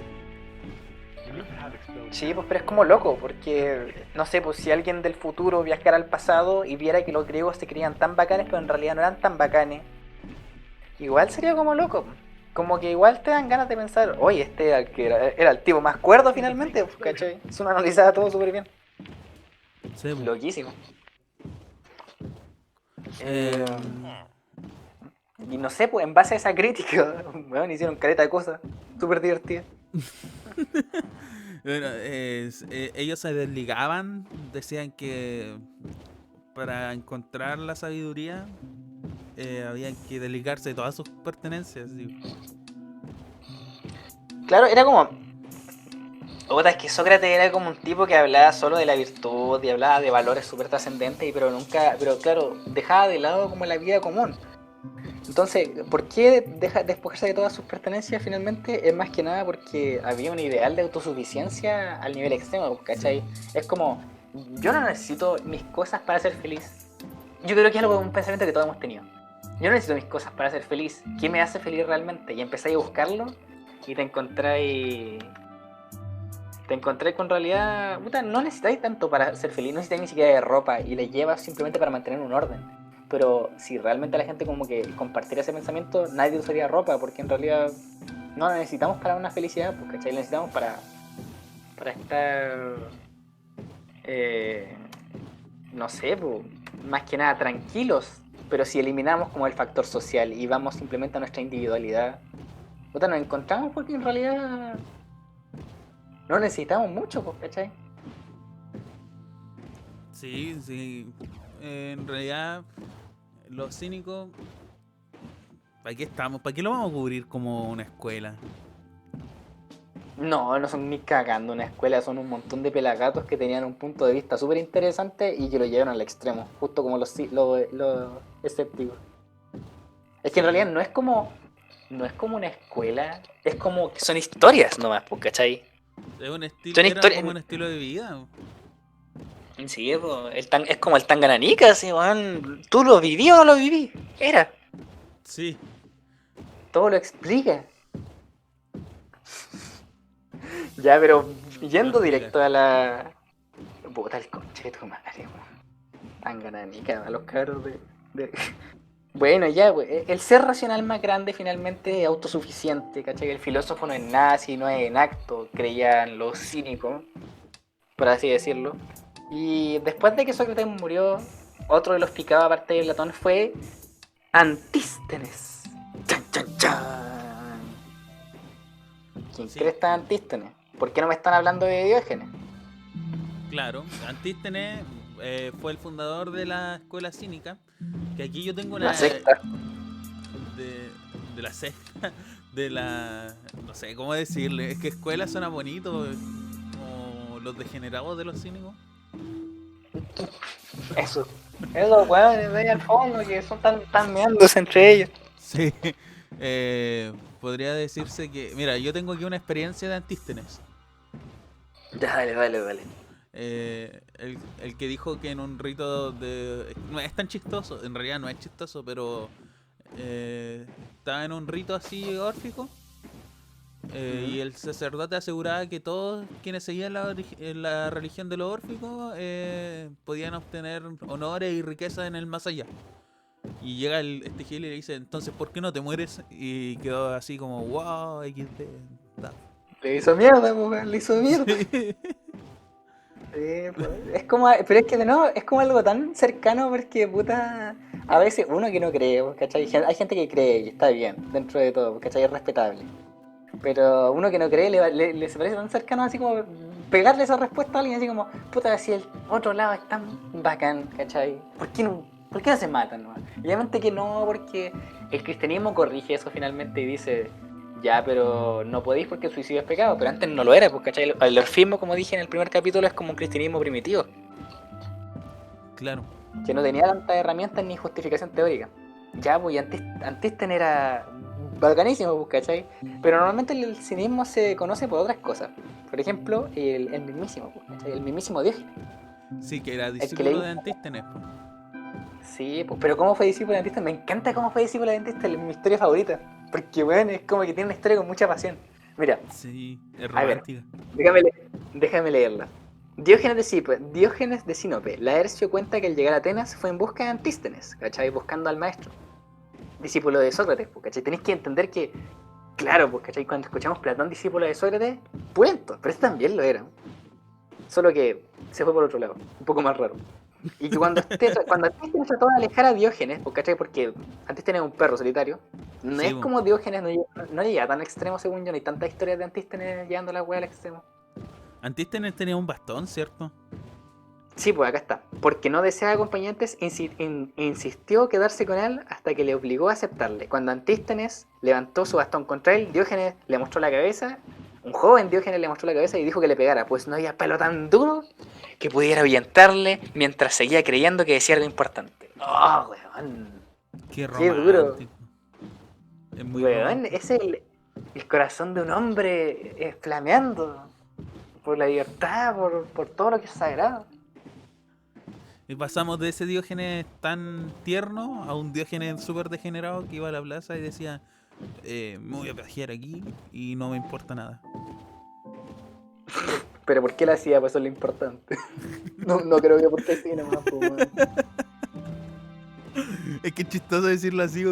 Sí, pues pero es como loco, porque no sé, pues si alguien del futuro viajara al pasado y viera que los griegos se creían tan bacanes, pero en realidad no eran tan bacanes, igual sería como loco. Como que igual te dan ganas de pensar, oye, era el tipo más cuerdo finalmente, pues, ¿cachai? Eso uno analizaba todo súper bien. Sí, pues. Loquísimo. Y no sé, pues en base a esa crítica, bueno, hicieron careta de cosas, súper divertidas. Bueno, ellos se desligaban, decían que para encontrar la sabiduría habían que desligarse de todas sus pertenencias. ¿Sí? Claro, era como... Otra, es que Sócrates era como un tipo que hablaba solo de la virtud y hablaba de valores súper trascendentes, pero claro, dejaba de lado como la vida común. Entonces, ¿por qué despojarse de todas sus pertenencias finalmente? Es más que nada porque había un ideal de autosuficiencia al nivel extremo, ¿cachai? Es como, yo no necesito mis cosas para ser feliz. Yo creo que es algo un pensamiento que todos hemos tenido. Yo no necesito mis cosas para ser feliz. ¿Qué me hace feliz realmente? Y empezáis a buscarlo y te encontráis con realidad, puta, no necesitáis tanto para ser feliz, no necesitáis ni siquiera de ropa y le llevas simplemente para mantener un orden. Pero si realmente la gente como que compartiera ese pensamiento, nadie usaría ropa, porque en realidad no la necesitamos para una felicidad, pues, ¿cachai? La necesitamos para estar, no sé, pues, más que nada tranquilos. Pero si eliminamos como el factor social y vamos simplemente a nuestra individualidad, puta, nos encontramos porque en realidad no necesitamos mucho, pues, ¿cachai? Sí. En realidad, los cínicos, ¿para qué estamos? ¿Para qué lo vamos a cubrir como una escuela? No son ni cagando una escuela, son un montón de pelagatos que tenían un punto de vista súper interesante y que lo llevaron al extremo, justo como los escépticos. Es que en realidad no es como una escuela, es como que son historias nomás, pues, ¿cachai? Es un estilo, Son era historias. como un estilo de vida. Sí, es como el Tangananica, así, weón. ¿Tú lo viví o no lo viví? Era. Sí. Todo lo explica. Ya, pero yendo directo a la... Puta, el conche de tu madre, weón. Tangananica, a los cabros de... Bueno, ya, el ser racional más grande finalmente es autosuficiente, ¿cachai? El filósofo no es nazi, no es en acto, creían los cínicos, por así decirlo. Y después de que Sócrates murió, otro de los picados aparte de Platón fue Antístenes. Chan, chan. ¿Quién Sí. cree está Antístenes? ¿Por qué no me están hablando de Diógenes? Claro, Antístenes fue el fundador de la escuela cínica. Que aquí yo tengo La una. secta. De la secta. De la. No sé cómo decirle. Es que escuela suena bonito. Como los degenerados de los cínicos. Eso. Esos weones de ahí al fondo que son tan meándose entre ellos. Sí. Podría decirse que. Mira, yo tengo aquí una experiencia de Antístenes. Ya, dale. El que dijo que en un rito de. No es tan chistoso, en realidad no es chistoso, pero. Estaba en un rito así órfico. Y el sacerdote aseguraba que todos quienes seguían la religión de los órficos podían obtener honores y riquezas en el más allá. Y llega este Gil y le dice, entonces, ¿por qué no te mueres? Y quedó así como, wow, XD. Le hizo mierda, pues, weón, le hizo mierda. Sí. Pues, es como, pero es que de nuevo, es como algo tan cercano porque puta, a veces uno que no cree, pues, ¿cachai? Hay gente que cree y está bien, dentro de todo, pues, ¿cachai? Es respetable. Pero uno que no cree le se parece tan cercano así como pegarle esa respuesta a alguien así como, puta, si el otro lado es tan bacán, ¿cachai? ¿Por qué no se matan, no? Y obviamente que no, porque el cristianismo corrige eso finalmente y dice, ya, pero no podéis porque el suicidio es pecado, pero antes no lo era, pues, ¿cachai? El orfismo, como dije en el primer capítulo, es como un cristianismo primitivo, Claro. que no tenía tantas herramientas ni justificación teórica. Ya, pues, y Antístenes era bacanísimo, pues, ¿cachai? Pero normalmente el cinismo se conoce por otras cosas. Por ejemplo, el mismísimo, pues, ¿cachai? El mismísimo Diógenes. Sí, que era El que discípulo leí. de Antístenes. Po. Sí, pues, pero ¿cómo fue discípulo de Antístenes? Me encanta cómo fue discípulo de Antístenes, es mi historia favorita. Porque, weón, es como que tiene una historia con mucha pasión. Mira, Sí, es a ver, romántica. déjame, déjame leerla. Diógenes de Sinope. Laercio cuenta que al llegar a Atenas fue en busca de Antístenes, ¿cachai? Buscando al maestro, discípulo de Sócrates, pues, ¿cachai? Tenéis que entender que, claro, pues, ¿cachai? Cuando escuchamos Platón, discípulo de Sócrates, puento, pero este también lo era. Solo que se fue por otro lado, un poco más raro. Y que cuando Antístenes trató de alejar a Diógenes, pues, ¿cachai? Porque Antístenes es un perro solitario, no Sí, es po. como Diógenes, no llega tan extremo según yo, no hay tantas historias de Antístenes llevando la wea al extremo. Antístenes tenía un bastón, ¿cierto? Sí, pues acá está. Porque no deseaba acompañantes, insistió quedarse con él hasta que le obligó a aceptarle. Cuando Antístenes levantó su bastón contra él, Diógenes le mostró la cabeza. Un joven Diógenes le mostró la cabeza y dijo que le pegara, pues no había pelo tan duro que pudiera ahuyentarle mientras seguía creyendo que decía algo importante. ¡Oh, weón! Qué ¡Qué duro! romántico. Es muy Weón, romántico. es el corazón de un hombre flameando por la libertad, por todo lo que es sagrado. Y pasamos de ese Diógenes tan tierno a un Diógenes súper degenerado que iba a la plaza y decía, me voy a pajear aquí y no me importa nada. Pero ¿por qué la hacía? Pues eso es lo importante. No creo que porque sí nomás, pues, weón. Es que es chistoso decirlo así.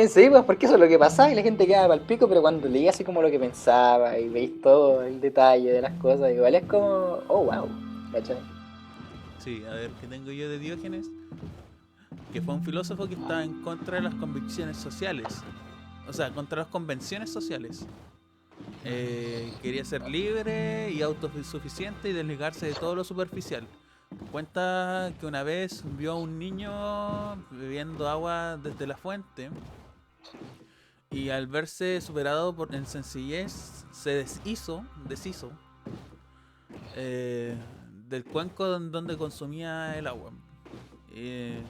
Sí, pues porque eso es lo que pasaba y la gente quedaba pa'l pico, pero cuando leía así como lo que pensaba y veis todo el detalle de las cosas, igual es como, oh wow, ¿cachai? Sí, a ver, ¿qué tengo yo de Diógenes? Que fue un filósofo que estaba en contra de las convicciones sociales. O sea, contra las convenciones sociales. Quería ser libre y autosuficiente y desligarse de todo lo superficial. Cuenta que una vez vio a un niño bebiendo agua desde la fuente y al verse superado en sencillez se deshizo del cuenco donde consumía el agua. Eh,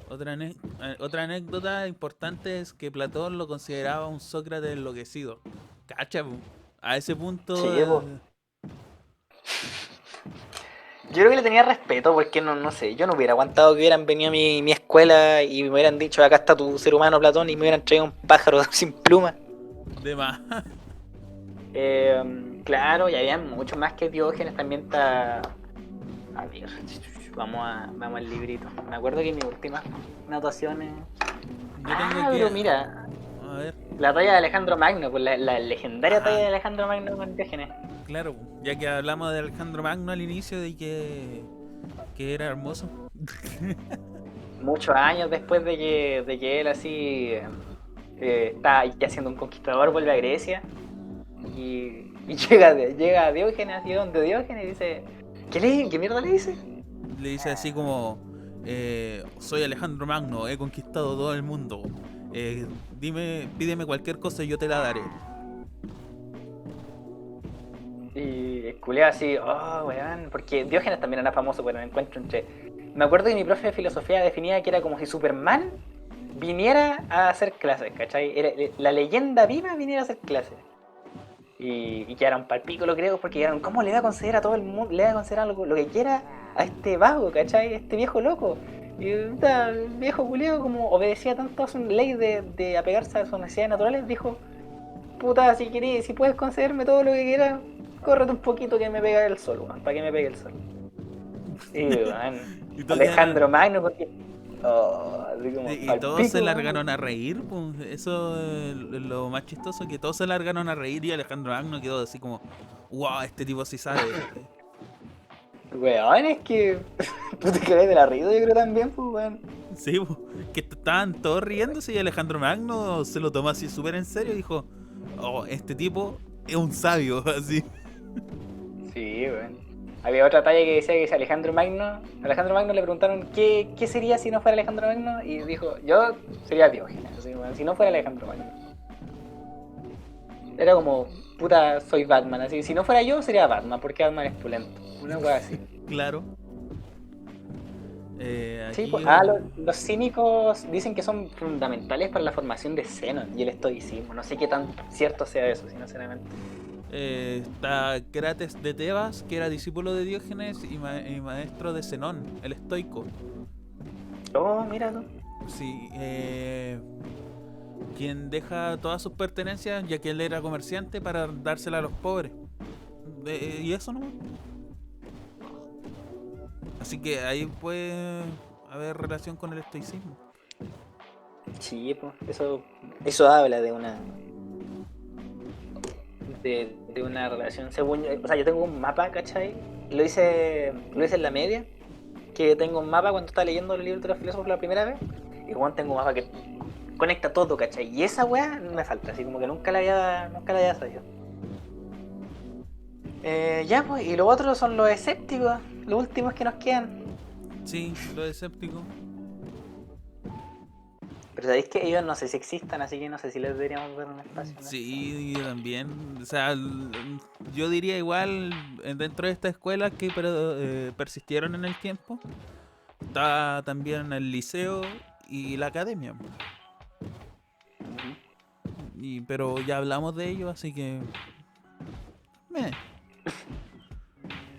otra anécdota importante es que Platón lo consideraba un Sócrates enloquecido. Cacha, po. A ese punto. Sí, pues. Yo creo que le tenía respeto porque no sé, yo no hubiera aguantado que hubieran venido a mi escuela y me hubieran dicho acá está tu ser humano Platón y me hubieran traído un pájaro sin pluma. De más. Claro, y había mucho más que Diógenes, también está... A ver, vamos al librito. Me acuerdo que mis últimas anotaciones... Yo tengo Pero aquí. mira, A ver, la talla de Alejandro Magno, pues la legendaria talla ajá, de Alejandro Magno con Diógenes. claro, ya que hablamos de Alejandro Magno al inicio de que era hermoso. muchos años después de que él así está ya siendo un conquistador, vuelve a Grecia y llega Diógenes, así donde Diógenes y dice, ¿qué mierda le dice? Le dice así como, soy Alejandro Magno, he conquistado todo el mundo. Pídeme cualquier cosa y yo te la daré. Y el culiao así, oh, weón, porque Diógenes también era famoso por el encuentro entre... Me acuerdo que mi profe de filosofía definía que era como si Superman viniera a hacer clases, ¿cachai? La leyenda viva viniera a hacer clases. Y quedaron palpico los griegos porque quedaron, ¿cómo le va a conceder a todo el mundo, le va a conceder lo que quiera a este vago, ¿cachai? Este viejo loco. Y el viejo culiao, como obedecía tanto a su ley de apegarse a sus necesidades naturales, dijo, puta, si querés, si puedes concederme todo lo que quieras, córrete un poquito que me pega el sol, man, para que me pegue el sol. Y, man, Y todos, Alejandro Magno, porque... Oh, así como y todos se palpico, largaron a reír, pues. Eso es lo más chistoso, que todos se largaron a reír y Alejandro Magno quedó así como, wow, este tipo sí sabe. weón, es que... Tú te caes de la risa, yo creo también, pues, weón. Sí, pues, que estaban todos riéndose y Alejandro Magno se lo tomó así súper en serio y dijo, oh, este tipo es un sabio, así. Sí, weón. Había otra talla que decía que es Alejandro Magno le preguntaron ¿qué sería si no fuera Alejandro Magno? Y dijo, yo sería Diógenes, así, bueno, si no fuera Alejandro Magno. Era como, puta, soy Batman, así, si no fuera yo sería Batman, porque Batman es pulento. Una cosa así. Claro. Sí, Aquí pues, los cínicos dicen que son fundamentales para la formación de Zenon y el estoicismo. No sé qué tan cierto sea eso, sinceramente. está Crates de Tebas, que era discípulo de Diógenes y maestro de Zenón, el estoico. Oh, mira tú. Sí, quien deja todas sus pertenencias, ya que él era comerciante, para dársela a los pobres. Y eso no. Así que ahí puede haber relación con el estoicismo. Sí, pues, eso habla de una relación. Según yo, o sea, yo tengo un mapa, ¿cachai? Lo hice en la media, que tengo un mapa cuando estaba leyendo el libro de los filósofos la primera vez. Y bueno, tengo un mapa que conecta todo, ¿cachai? Y esa weá me falta, así como que nunca la había sabido. Ya, pues, y los otros son los escépticos, los últimos que nos quedan. Sí, lo escéptico. Pero sabéis que ellos no sé si existan, así que no sé si les deberíamos ver un espacio, ¿no? Sí, también. O sea, yo diría igual, dentro de esta escuela que persistieron en el tiempo, está también el liceo y la academia. Pero ya hablamos de ello, así que... meh.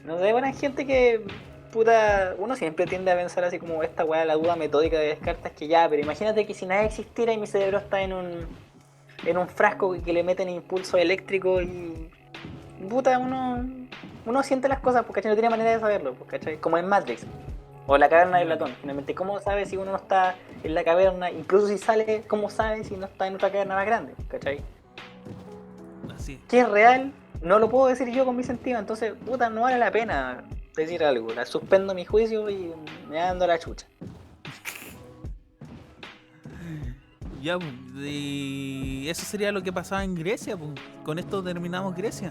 No sé, bueno, hay gente que, puta, uno siempre tiende a pensar así como esta weá, la duda metódica de Descartes, que ya, pero imagínate que si nada existiera y mi cerebro está en un frasco que le meten impulso eléctrico y, puta, uno siente las cosas, porque no tiene manera de saberlo, pues, ¿cachai? Como en Matrix, o la caverna de Platón. Finalmente, ¿cómo sabe si uno no está en la caverna? Incluso si sale, ¿cómo sabe si no está en otra caverna más grande? ¿Cachai? Así. ¿Qué es real? No lo puedo decir yo con mi sentido, entonces, puta, no vale la pena decir algo. La suspendo mi juicio y me ando a la chucha. Ya, pues, y eso sería lo que pasaba en Grecia, pues. Con esto terminamos Grecia.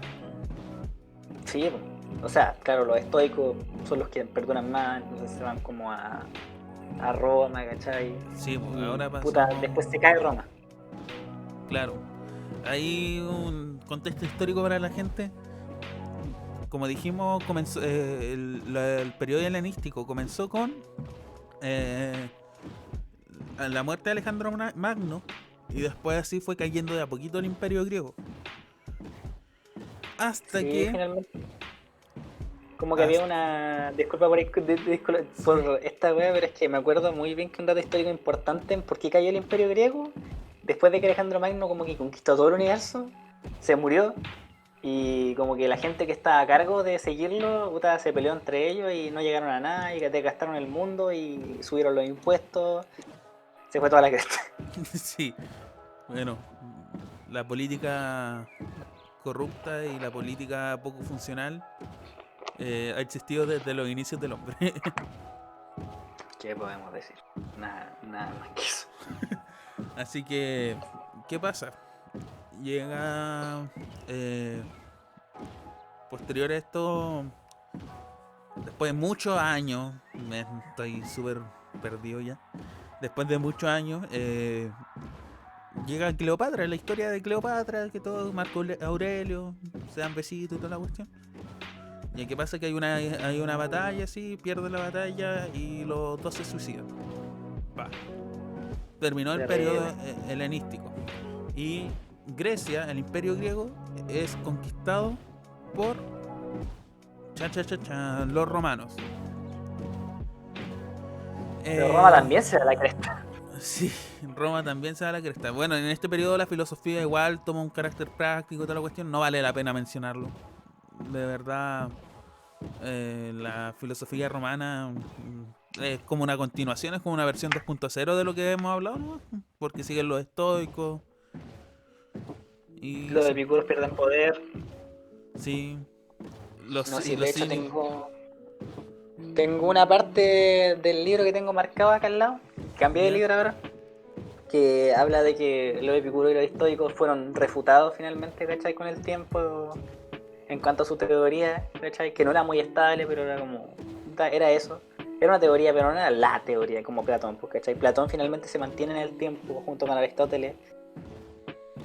Sí, pues. O sea, claro, los estoicos son los que perdonan más, entonces se van como a Roma, ¿cachai? Sí, pues Y, ahora puta, pasamos... después se cae Roma. Claro. Hay un contexto histórico para la gente. Como dijimos, comenzó el periodo helenístico comenzó con la muerte de Alejandro Magno, y después así fue cayendo de a poquito el imperio griego. Hasta Sí, que... finalmente. Como que había hasta- una... Disculpa por esta wea, pero es que me acuerdo muy bien que un dato histórico importante en por qué cayó el imperio griego, después de que Alejandro Magno como que conquistó todo el universo, se murió. Y como que la gente que estaba a cargo de seguirlo, puta, se peleó entre ellos y no llegaron a nada y que gastaron el mundo y subieron los impuestos. Se fue toda la cresta. sí, bueno, la política corrupta y la política poco funcional ha existido desde los inicios del hombre. ¿Qué podemos decir? Nada más que eso. Así que, ¿qué pasa? Llega posterior a esto, después de muchos años, estoy súper perdido ya. Después de muchos años, llega Cleopatra, la historia de Cleopatra, que todo, Marco Aurelio, se dan besitos y toda la cuestión. Y qué pasa que hay una batalla así, pierde la batalla y los dos se suicidan. Va. Terminó el periodo Terrible. helenístico. Y Grecia, el imperio griego, es conquistado por los romanos. Pero Roma también se da la cresta. Sí, Roma también se da la cresta. Bueno, en este periodo la filosofía igual toma un carácter práctico y toda la cuestión. No vale la pena mencionarlo. De verdad, la filosofía romana es como una continuación, es como una versión 2.0 de lo que hemos hablado, ¿no? Porque siguen los estoicos y Los eso. epicuros pierden poder. Sí, No, y sí, los de hecho cínicos. tengo una parte del libro que tengo marcado acá al lado. Cambié de ¿Ya? libro ahora. Que habla de que los epicuros y los estoicos fueron refutados finalmente, ¿cachai? Con el tiempo en cuanto a su teoría, ¿cachai? Que no era muy estable, pero era como... Era eso. Era una teoría, pero no era la teoría como Platón, pues, ¿cachai? Platón finalmente se mantiene en el tiempo junto con Aristóteles.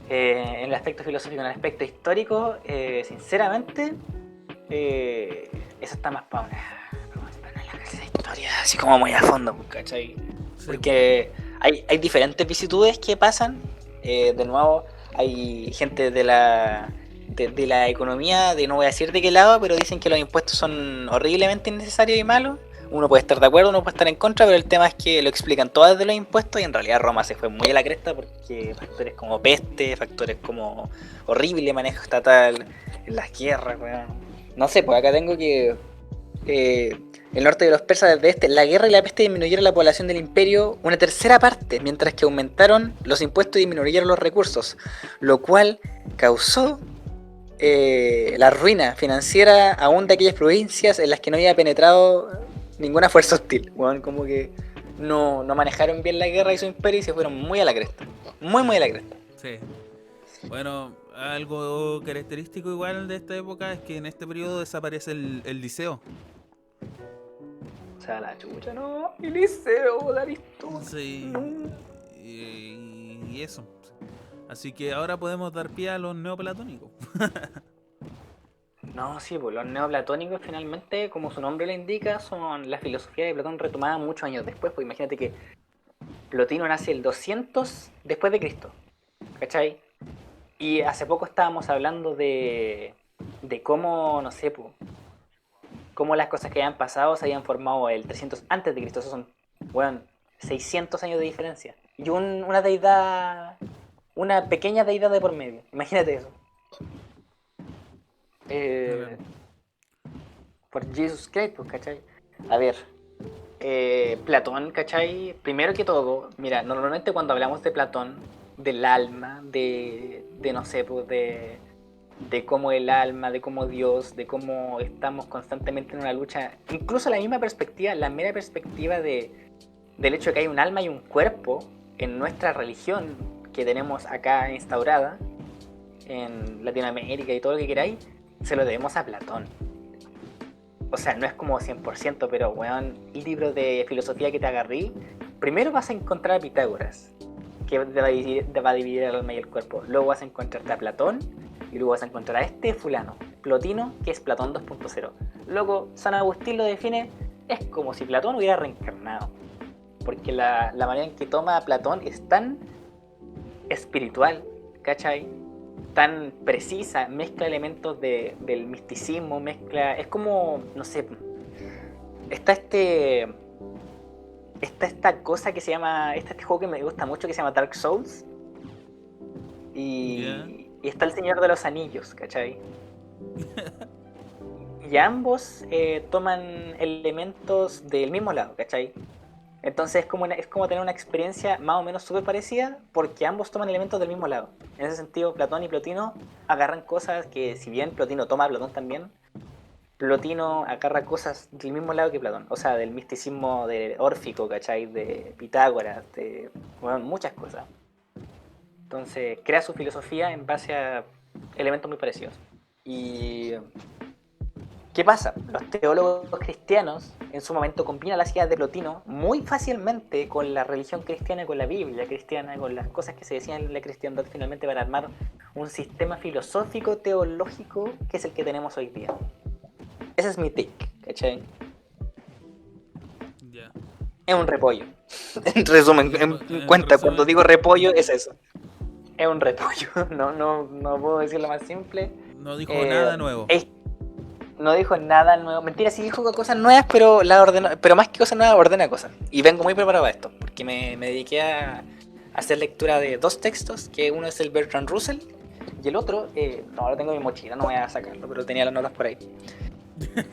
En el aspecto filosófico, en el aspecto histórico, sinceramente, eso está más para una clase de historia, así como muy a fondo, ¿cachai? Sí, Porque hay diferentes vicisitudes que pasan. De nuevo, hay gente de la economía, de no voy a decir de qué lado, pero dicen que los impuestos son horriblemente innecesarios y malos. Uno puede estar de acuerdo, uno puede estar en contra, pero el tema es que lo explican todas de los impuestos y en realidad Roma se fue muy a la cresta porque factores como peste, factores como horrible manejo estatal, en las guerras, weón. No sé, pues acá tengo que el norte de los persas desde la guerra y la peste disminuyeron la población del imperio una tercera parte, mientras que aumentaron los impuestos y disminuyeron los recursos, lo cual causó la ruina financiera aún de aquellas provincias en las que no había penetrado ninguna fuerza hostil. Bueno, como que no manejaron bien la guerra y su imperio y se fueron muy a la cresta. sí, Muy a la cresta. sí. Bueno, algo característico igual de esta época es que en este periodo desaparece el liceo. O sea, la chucha, no. El liceo de Aristóteles. Sí, No. y eso. Así que ahora podemos dar pie a los neoplatónicos. No, sí, pues los neoplatónicos finalmente, como su nombre lo indica, son la filosofía de Platón retomada muchos años después. Pues imagínate que Plotino nace el 200 después de Cristo, ¿cachai? Y hace poco estábamos hablando de cómo, no sé, pues, cómo las cosas que habían pasado se habían formado el 300 antes de Cristo. Esos son, bueno, 600 años de diferencia. Y una deidad, una pequeña deidad de por medio. Imagínate eso. Claro. Eh, por Jesus Christ, pues, ¿cachai? A ver, Platón, ¿cachai? Primero que todo, mira, normalmente cuando hablamos de Platón, del alma, de no sé, pues de cómo el alma, de cómo Dios, de cómo estamos constantemente en una lucha, incluso la misma perspectiva, la mera perspectiva del hecho de que hay un alma y un cuerpo en nuestra religión que tenemos acá instaurada, en Latinoamérica y todo lo que queráis, se lo debemos a Platón. O sea, no es como 100%, pero weón, el libro de filosofía que te agarrí, primero vas a encontrar a Pitágoras, que va a dividir el alma y el cuerpo. Luego vas a encontrarte a Platón, y luego vas a encontrar a este fulano, Plotino, que es Platón 2.0. Luego, San Agustín lo define, es como si Platón hubiera reencarnado. Porque la manera en que toma a Platón es tan espiritual, ¿cachai? Tan precisa, mezcla elementos del misticismo, mezcla... Es como, no sé, está esta cosa que se llama... Está este juego que me gusta mucho que se llama Dark Souls. Ya. Y está el Señor de los Anillos, ¿cachai? Y ambos toman elementos del mismo lado, ¿cachai? Entonces es como tener una experiencia más o menos súper parecida porque ambos toman elementos del mismo lado. En ese sentido, Platón y Plotino agarran cosas que si bien Plotino toma a Platón también, Plotino agarra cosas del mismo lado que Platón, o sea, del misticismo de órfico, ¿cachai? De Pitágoras, de bueno, muchas cosas. Entonces crea su filosofía en base a elementos muy parecidos. ¿Y qué pasa? Los teólogos cristianos en su momento combinan las ideas de Plotino muy fácilmente con la religión cristiana, con la Biblia cristiana, con las cosas que se decían en la cristiandad finalmente para armar un sistema filosófico teológico que es el que tenemos hoy día. Ese es mi take, ¿cachai? Ya. Es un repollo. En resumen, en cuenta, cuando digo repollo es eso. Es un repollo. No puedo decirlo más simple. No dijo nada nuevo. No dijo nada nuevo. Mentira, sí dijo cosas nuevas, pero pero más que cosas nuevas, ordena cosas. Y vengo muy preparado a esto, porque me dediqué a hacer lectura de 2 textos, que uno es el Bertrand Russell, y el otro, no lo tengo en mi mochila, no voy a sacarlo, pero tenía las notas por ahí.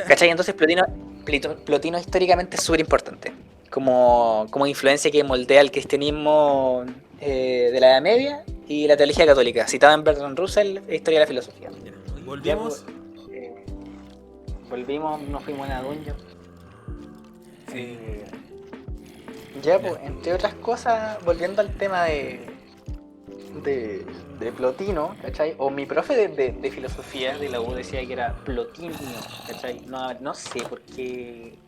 ¿Cachai? Entonces Plotino históricamente es súper importante. Como influencia que moldea el cristianismo de la Edad Media y la teología católica. Citado en Bertrand Russell, Historia de la Filosofía. Volvimos. Volvimos, nos fuimos a Dungeon. Sí. Pues, entre otras cosas, volviendo al tema de Plotino, ¿cachai? O mi profe de filosofía de la U decía que era Plotinio, ¿cachai? No sé por qué.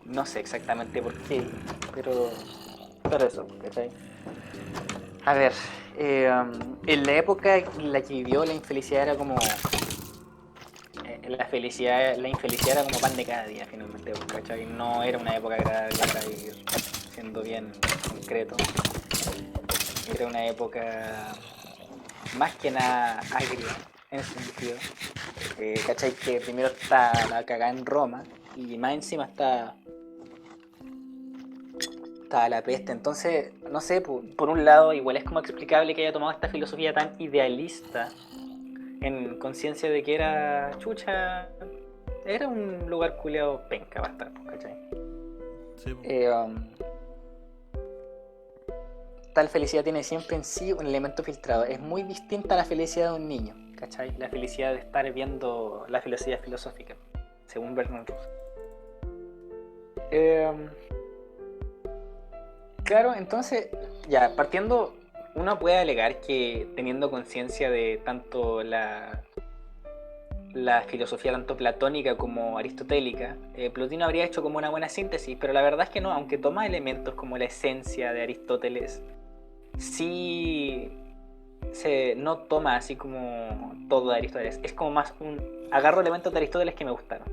No sé exactamente por qué, pero eso, ¿cachai? A ver, en la época en la que vivió la infelicidad era como... la infelicidad era como pan de cada día finalmente, ¿cachai? No era una época agradable para vivir, siendo bien concreto. Era una época más que nada agria, en ese sentido. ¿Cachai? Que primero está la cagada en Roma y más encima está la peste. Entonces, no sé, por un lado igual es como explicable que haya tomado esta filosofía tan idealista en conciencia de que era chucha, era un lugar culeado penca va a estar, ¿cachai? Sí. Tal felicidad tiene siempre en sí un elemento filtrado. Es muy distinta a la felicidad de un niño, ¿cachai? La felicidad de estar viendo la felicidad filosófica, según Bertrand Russell. Claro, entonces, ya, partiendo, uno puede alegar que teniendo conciencia de tanto la filosofía tanto platónica como aristotélica, Plotino habría hecho como una buena síntesis, pero la verdad es que no, aunque toma elementos como la esencia de Aristóteles, sí no toma así como todo de Aristóteles, es como más agarro elementos de Aristóteles que me gustaron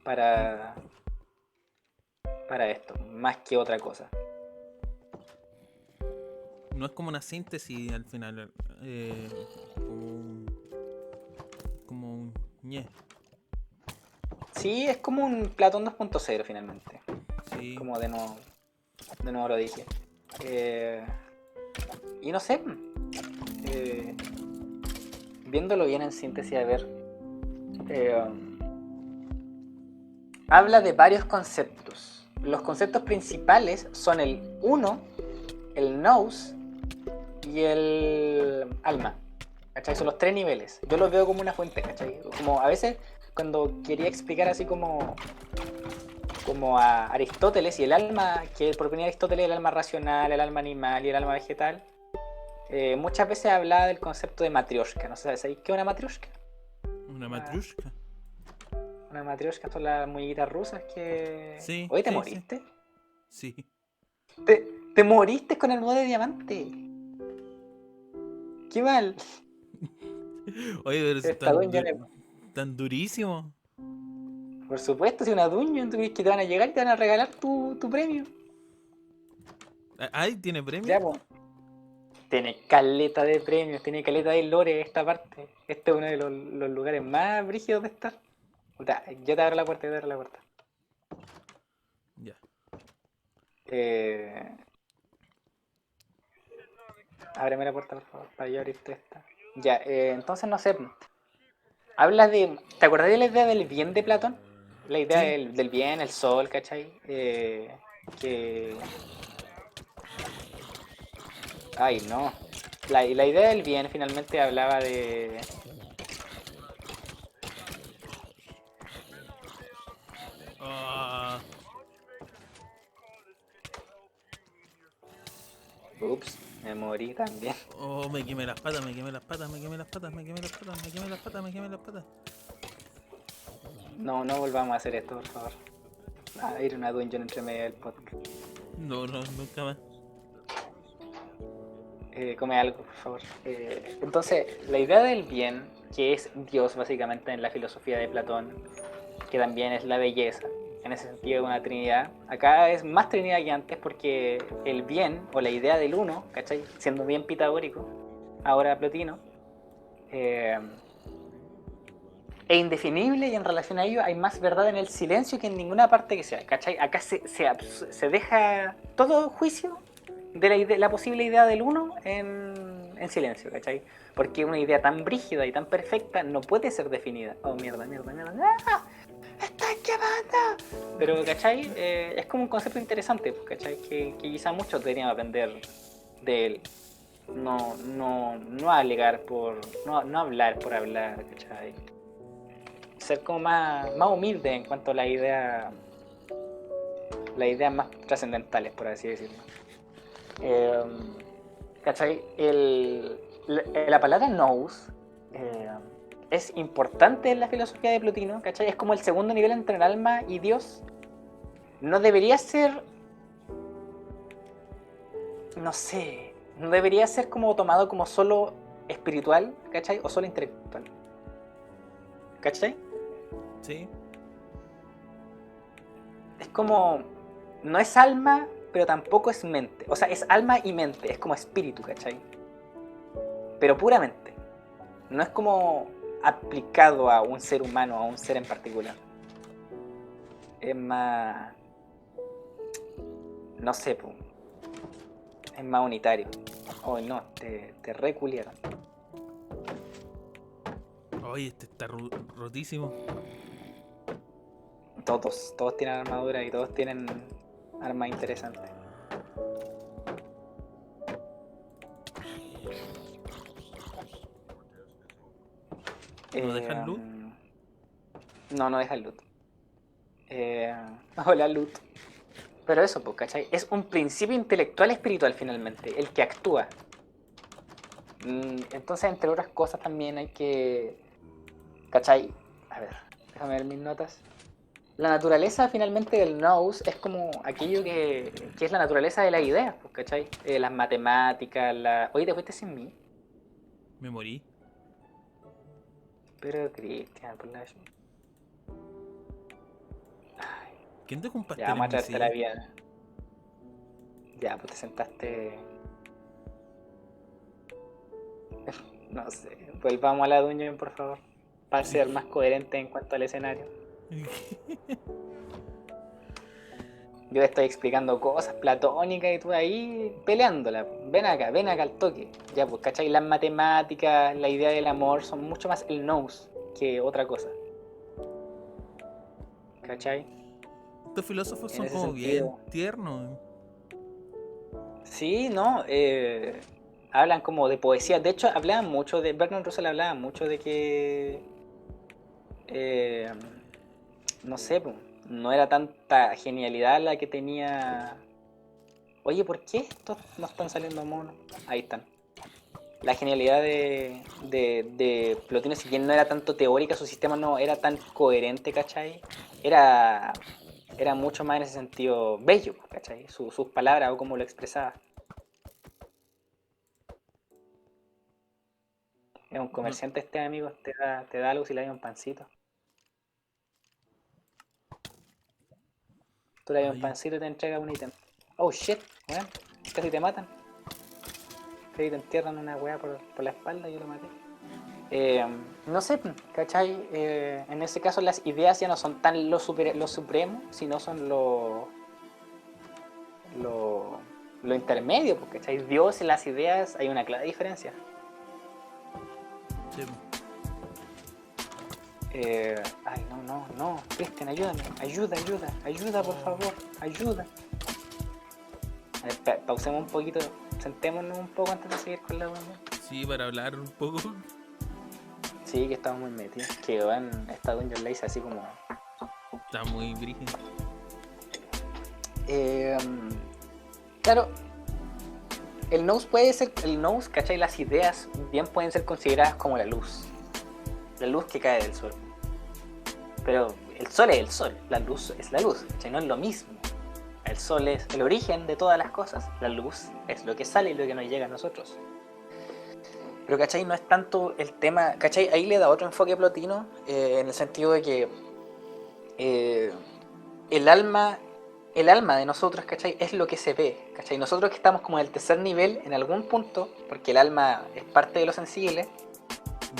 para esto, más que otra cosa. No es como una síntesis al final, como un ñe. Sí, es como un Platón 2.0 finalmente. Sí. Como de nuevo lo dije. Y no sé, viéndolo bien en síntesis, a ver, habla de varios conceptos. Los conceptos principales son el uno, el nous y el alma, ¿cachai? Son los 3 niveles. Yo los veo como una fuente, ¿cachai? Como a veces cuando quería explicar así como a Aristóteles y el alma, que proponía Aristóteles, el alma racional, el alma animal y el alma vegetal, muchas veces hablaba del concepto de matrioshka. No sé, ¿sabéis qué es una matrioshka? ¿Una matrioshka? Una matrioshka son las muñequitas rusas que... Sí. Oye, ¿te sí, moriste? Sí. ¿Te moriste con el modo de diamante? ¡Qué mal! Oye, pero es tan durísimo. Por supuesto, si una Dungeon, tú crees que te van a llegar y te van a regalar tu premio. Ay, ¿tiene premio? Ya, pues. Tiene caleta de premios, tiene caleta de lore esta parte. Este es uno de los lugares más brígidos de estar. Yo te abro la puerta, Ya. Ábreme la puerta, por favor, para yo abrirte esta. Ya, entonces no sé. Habla de... ¿Te acordás de la idea del bien de Platón? La idea Sí. del bien, el sol, ¿cachai? Que... Ay, no. La idea del bien finalmente hablaba de... Me morí también. Oh, me quemé las patas, me quemé las patas, me quemé las patas, me quemé las patas, me quemé las patas, me quemé las patas. No, no volvamos a hacer esto, por favor. A ir a una dungeon entre medio del podcast. No, nunca más. Come algo, por favor. Entonces, la idea del bien, que es Dios básicamente en la filosofía de Platón, que también es la belleza, en ese sentido es una trinidad. Acá es más trinidad que antes porque el bien, o la idea del uno, ¿cachai? Siendo bien pitagórico, ahora plotino, es indefinible y en relación a ello hay más verdad en el silencio que en ninguna parte que sea, ¿cachai? Acá se deja todo juicio de la posible idea del uno en silencio, ¿cachai? Porque una idea tan brígida y tan perfecta no puede ser definida. Oh, mierda. ¡Ah! ¡Estás quemando! Pero, ¿cachai? Es como un concepto interesante, ¿cachai? Que quizá muchos deberían aprender de él. No alegar por... No hablar por hablar, ¿cachai? Ser como más humilde en cuanto a las ideas más trascendentales, por así decirlo. ¿Cachai? La palabra nous es importante en la filosofía de Plotino, ¿cachai? Es como el segundo nivel entre el alma y Dios. No debería ser... No sé. No debería ser como tomado como solo espiritual, ¿cachai? O solo intelectual. ¿Cachai? Sí. Es como... No es alma, pero tampoco es mente. O sea, es alma y mente. Es como espíritu, ¿cachai? Pero puramente. No es como aplicado a un ser humano, a un ser en particular. Es más... No sé, po. Es más unitario. Oh, no, te reculiaron. Oye, este está rotísimo. Todos tienen armadura y todos tienen armas interesantes. ¿No dejan loot? No dejan loot. Hola, loot. Pero eso, pues, ¿cachai? Es un principio intelectual espiritual finalmente, el que actúa. Entonces, entre otras cosas, también hay que... ¿Cachai? A ver, déjame ver mis notas. La naturaleza finalmente del nous es como aquello que es la naturaleza de las ideas, pues, ¿cachai? Las matemáticas, Oye, ¿te fuiste sin mí? Me morí. Pero, Cristian, por la... ¿Quién dejó un Ya, pastel vamos a en mi traerte la silla? vida. Ya, pues te sentaste... No sé, volvamos a la Dungeon, por favor. Para ser más coherente en cuanto al escenario. Yo te estoy explicando cosas platónicas y tú ahí peleándola. Ven acá al toque. Ya, pues, ¿cachai? Las matemáticas, la idea del amor son mucho más el nous que otra cosa. ¿Cachai? Estos filósofos En son ese como bien sentido. tiernos. Sí, ¿no? Hablan como de poesía. De hecho, hablaban mucho de... Bertrand Russell hablaba mucho de que... no sé, pues, no era tanta genialidad la que tenía... Oye, ¿por qué estos no están saliendo monos? Ahí están. La genialidad de Plotino, si bien no era tanto teórica, su sistema no era tan coherente, ¿cachai? Era mucho más en ese sentido bello, ¿cachai? Sus palabras o cómo lo expresaba. Es un No, comerciante este, amigo, te da algo si le das un pancito. Tú le das un ay, pancito y te entrega un ítem. Oh shit, weón, casi te matan. Casi te entierran una weá por la espalda y yo lo maté. No sé, ¿cachai? En ese caso las ideas ya no son tan lo supremo, sino son lo intermedio, porque ¿cachai? Dios y las ideas hay una clara diferencia. sí. Ay, no, Cristian, ayúdame, ayuda, por favor, ayuda. A ver, pausemos un poquito, sentémonos un poco antes de seguir con la reunión. Sí, para hablar un poco. Sí, que estamos muy metidos. Que van esta Dungeon la hice así como... Está muy brígido. Claro, el nous puede ser, el nous, ¿cachai? Las ideas bien pueden ser consideradas como la luz que cae del sol. Pero el sol es el sol, la luz es la luz, ¿cachai? No es lo mismo. El sol es el origen de todas las cosas, la luz es lo que sale y lo que nos llega a nosotros. Pero, ¿cachai? No es tanto el tema, ¿cachai? Ahí le da otro enfoque Plotino, en el sentido de que el alma de nosotros, ¿cachai? Es lo que se ve, ¿cachai? Nosotros que estamos como en el tercer nivel, en algún punto, porque el alma es parte de lo sensible,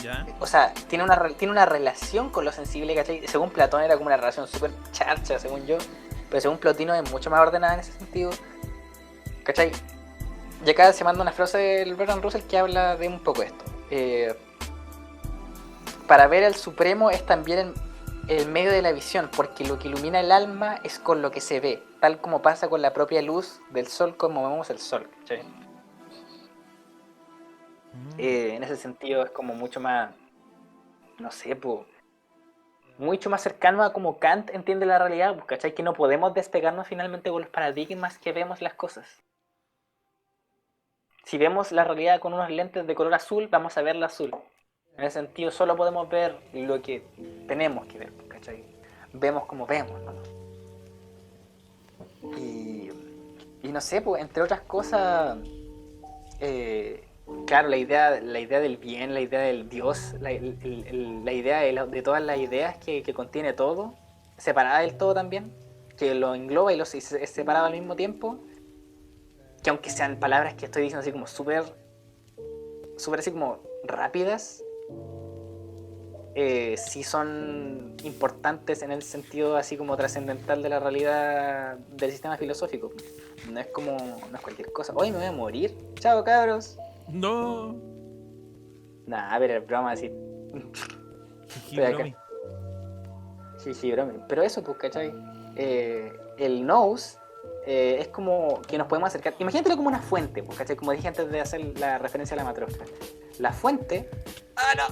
¿Ya? o sea, tiene una relación con lo sensible, ¿cachai? Según Platón era como una relación súper charcha, según yo, pero según Plotino es mucho más ordenada en ese sentido, ¿cachai? Y acá se manda una frase del Bertrand Russell que habla de un poco esto. Para ver al Supremo es también el medio de la visión, porque lo que ilumina el alma es con lo que se ve, tal como pasa con la propia luz del sol, como vemos el sol, ¿cachai? En ese sentido es como mucho más, no sé, pues, mucho más cercano a como Kant entiende la realidad, pues, ¿cachai? Que no podemos despegarnos finalmente con los paradigmas que vemos las cosas. Si vemos la realidad con unos lentes de color azul, vamos a verla azul. En ese sentido solo podemos ver lo que tenemos que ver, ¿cachai? Vemos como vemos, ¿no? Y no sé, pues, entre otras cosas, claro, la idea del bien, la idea del Dios, la idea de todas las ideas que contiene todo, separada del todo también, que lo engloba y es separado al mismo tiempo, que aunque sean palabras que estoy diciendo así como súper así como rápidas, sí son importantes en el sentido así como trascendental de la realidad del sistema filosófico. No es cualquier cosa. Hoy me voy a morir. Chao, cabros. No. Nah, pero es broma así. Jiji, bromi. Sí, broma. Pero eso, pues, ¿cachai? El nous es como que nos podemos acercar. Imagínatelo como una fuente, pues, ¿cachai? Como dije antes de hacer la referencia a la matrosca. La fuente. ¡Ah, no!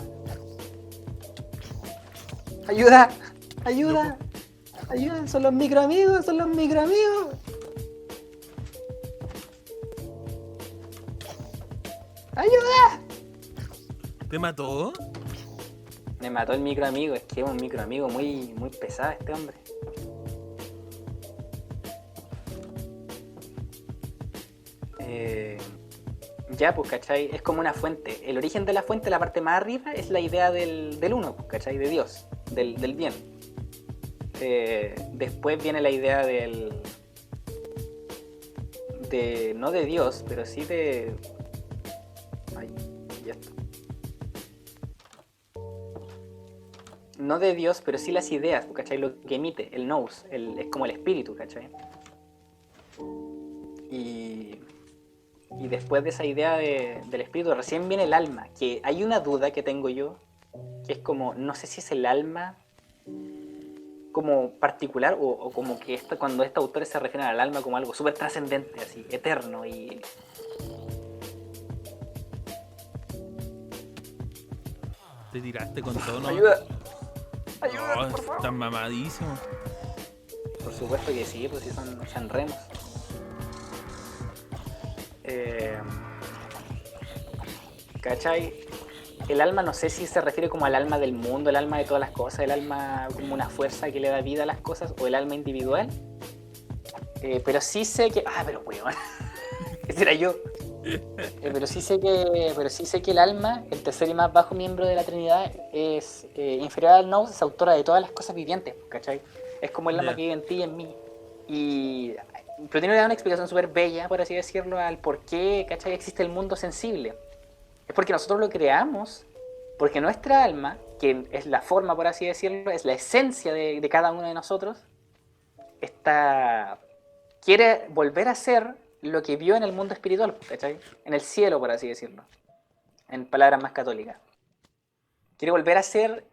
¡Ayuda! ¡Ayuda! ¡Ayuda! ¡Son los microamigos! ¡Son los microamigos! ¡Ayuda! ¿Te mató? Me mató el microamigo. Es que es un microamigo muy, muy pesado este hombre. Ya, pues, ¿cachai? Es como una fuente. El origen de la fuente, la parte más arriba, es la idea del uno, pues, ¿cachai? De Dios, del bien. Después viene la idea no de Dios, pero sí de... Ay, ya está. No de Dios, pero sí las ideas, pues, ¿cachai? Lo que emite, el nous, es como el espíritu, ¿cachai? Y después de esa idea del espíritu, recién viene el alma, que hay una duda que tengo yo, que es como, no sé si es el alma como particular o como que cuando estos autores se refieren al alma como algo súper trascendente, así, eterno y... Te tiraste con todo, ¿no? ¡Ayuda! ¡Ayuda, por favor! Estás mamadísimo. Por supuesto que sí, pues sí son remos. ¿Cachai? El alma no sé si se refiere como al alma del mundo, el alma de todas las cosas, el alma como una fuerza que le da vida a las cosas, o el alma individual. Pero sí sé que... Ah, pero weón. Ese era yo. Pero sí sé que el alma, el tercer y más bajo miembro de la Trinidad, es inferior al nous, es autora de todas las cosas vivientes, ¿cachai? Es como el alma que vive en ti y en mí. Y Plotino le da una explicación súper bella, por así decirlo, al por qué, ¿cachai? Existe el mundo sensible. Es porque nosotros lo creamos, porque nuestra alma, que es la forma, por así decirlo, es la esencia de cada uno de nosotros, quiere volver a ser lo que vio en el mundo espiritual, ¿cachai? En el cielo, por así decirlo, en palabras más católicas. Quiere volver a ser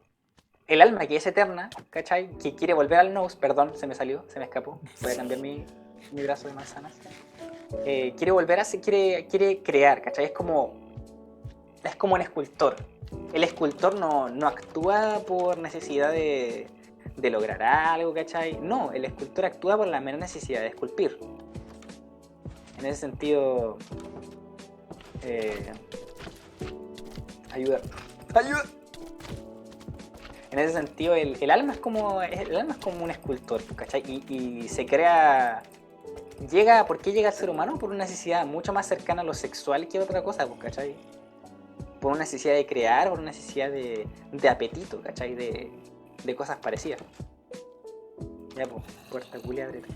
el alma que es eterna, ¿cachai? Que quiere volver al nous, perdón, se me escapó, voy a cambiar mi brazo de manzanas. Quiere volver a ser, quiere crear, ¿cachai? Es como un escultor. El escultor no actúa por necesidad de lograr algo, ¿cachai? No, el escultor actúa por la mera necesidad de esculpir. En ese sentido, Ayuda. ¡Ayuda! En ese sentido, el alma es como un escultor, ¿cachai? Y se crea... ¿Por qué llega al ser humano? Por una necesidad mucho más cercana a lo sexual que otra cosa, ¿cachai? Por una necesidad de crear, por una necesidad de apetito, ¿cachai? De cosas parecidas. Ya, pues, puerta culia, abrete.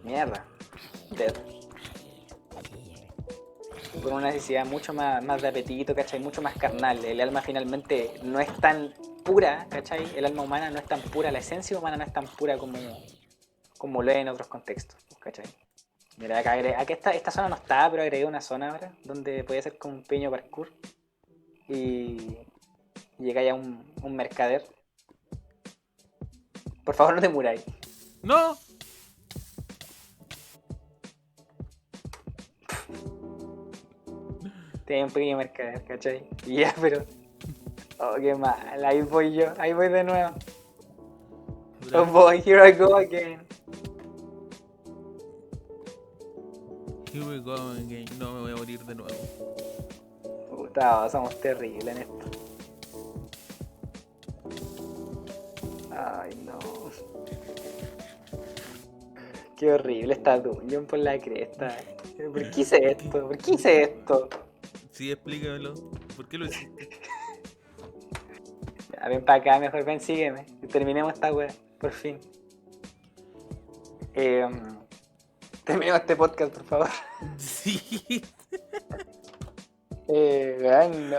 Mierda. Dead. Por una necesidad mucho más de apetito, ¿cachai? Mucho más carnal. El alma finalmente no es tan pura, ¿cachai? El alma humana no es tan pura, la esencia humana no es tan pura como lo es en otros contextos, ¿cachai? Mira, acá esta zona no está, pero agregué una zona ahora donde puede ser como un pequeño parkour. Y llega ya un mercader. Por favor, no te muráis. ¡No! Tiene un pequeño mercader, ¿cachai? Y ya, pero... Oh, qué mal. Ahí voy yo. Ahí voy de nuevo. Oh boy, here I go again. Here we go again. No, me voy a morir de nuevo. Puta, somos terribles en esto. Ay, no. Qué horrible esta dungeon por la cresta. ¿Por qué hice esto? ¿Por qué hice esto? Sí, explícamelo. ¿Por qué lo hiciste? Ya, ven para acá, mejor ven, sígueme. Y terminemos esta wea, por fin. Terminemos este podcast, por favor. Sí.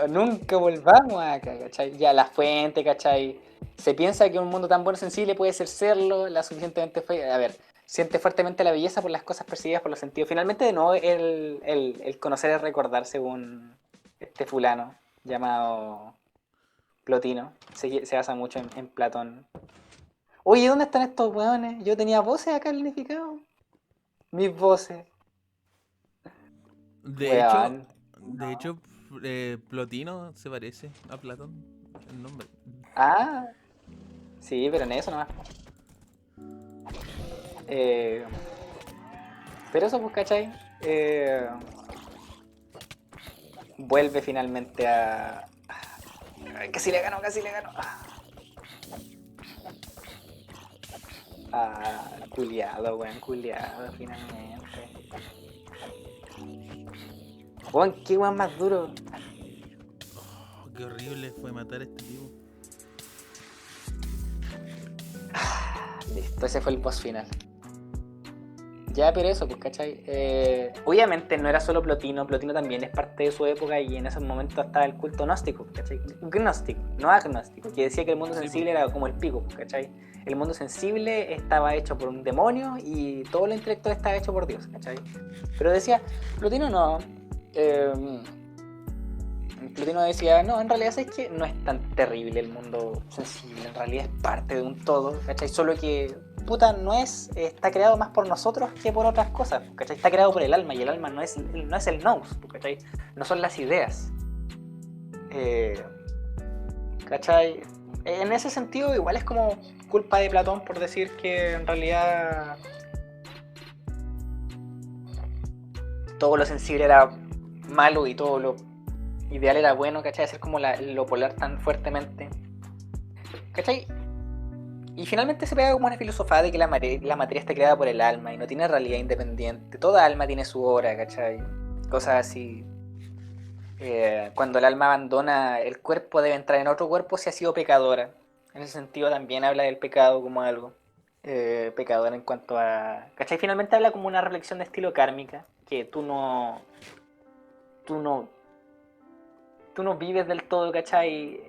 Nunca volvamos acá, ¿cachai? Ya la fuente, ¿cachai? Se piensa que un mundo tan bueno y sensible puede serlo la suficientemente fuerte. A ver, siente fuertemente la belleza por las cosas percibidas por los sentidos. Finalmente, de nuevo, el conocer es recordar, según este fulano llamado Plotino. Se basa mucho en Platón. Oye, ¿dónde están estos weones? Yo tenía voces acá planificadas. Mis voces. De hecho, Plotino se parece a Platón. El nombre. Ah, sí, pero en eso nomás. Pero eso, pues, ¿cachai? Vuelve finalmente a... Ay, casi le ganó, casi le ganó. Culiado, weón, culiado, finalmente. Weón, qué weón más duro. Oh, qué horrible fue matar a este tipo. Listo, ese fue el boss final. Ya, pero eso, pues, ¿cachai? Obviamente no era solo Plotino, Plotino también es parte de su época y en esos momentos estaba el culto gnóstico, ¿cachai? Gnóstico, no agnóstico, que decía que el mundo sensible era como el pico, ¿cachai? El mundo sensible estaba hecho por un demonio y todo lo intelectual estaba hecho por Dios, ¿cachai? Pero decía, Plotino no. Plotino decía, no, en realidad es que no es tan terrible el mundo sensible, en realidad es parte de un todo, ¿cachai? Solo que, puta, está creado más por nosotros que por otras cosas, ¿cachai? Está creado por el alma y el alma no es el nous, ¿cachai? No son las ideas. ¿Cachai? En ese sentido igual es como culpa de Platón por decir que en realidad todo lo sensible era malo y todo lo ideal era bueno, ¿cachai? Hacer como lo polar tan fuertemente, ¿cachai? Y finalmente se pega como una filosofía de que la materia está creada por el alma y no tiene realidad independiente. Toda alma tiene su hora, ¿cachai? Cosas así. Cuando el alma abandona el cuerpo debe entrar en otro cuerpo si ha sido pecadora. En ese sentido también habla del pecado como algo pecadora en cuanto a... ¿Cachai? Finalmente habla como una reflexión de estilo kármica, que tú no vives del todo, ¿cachai?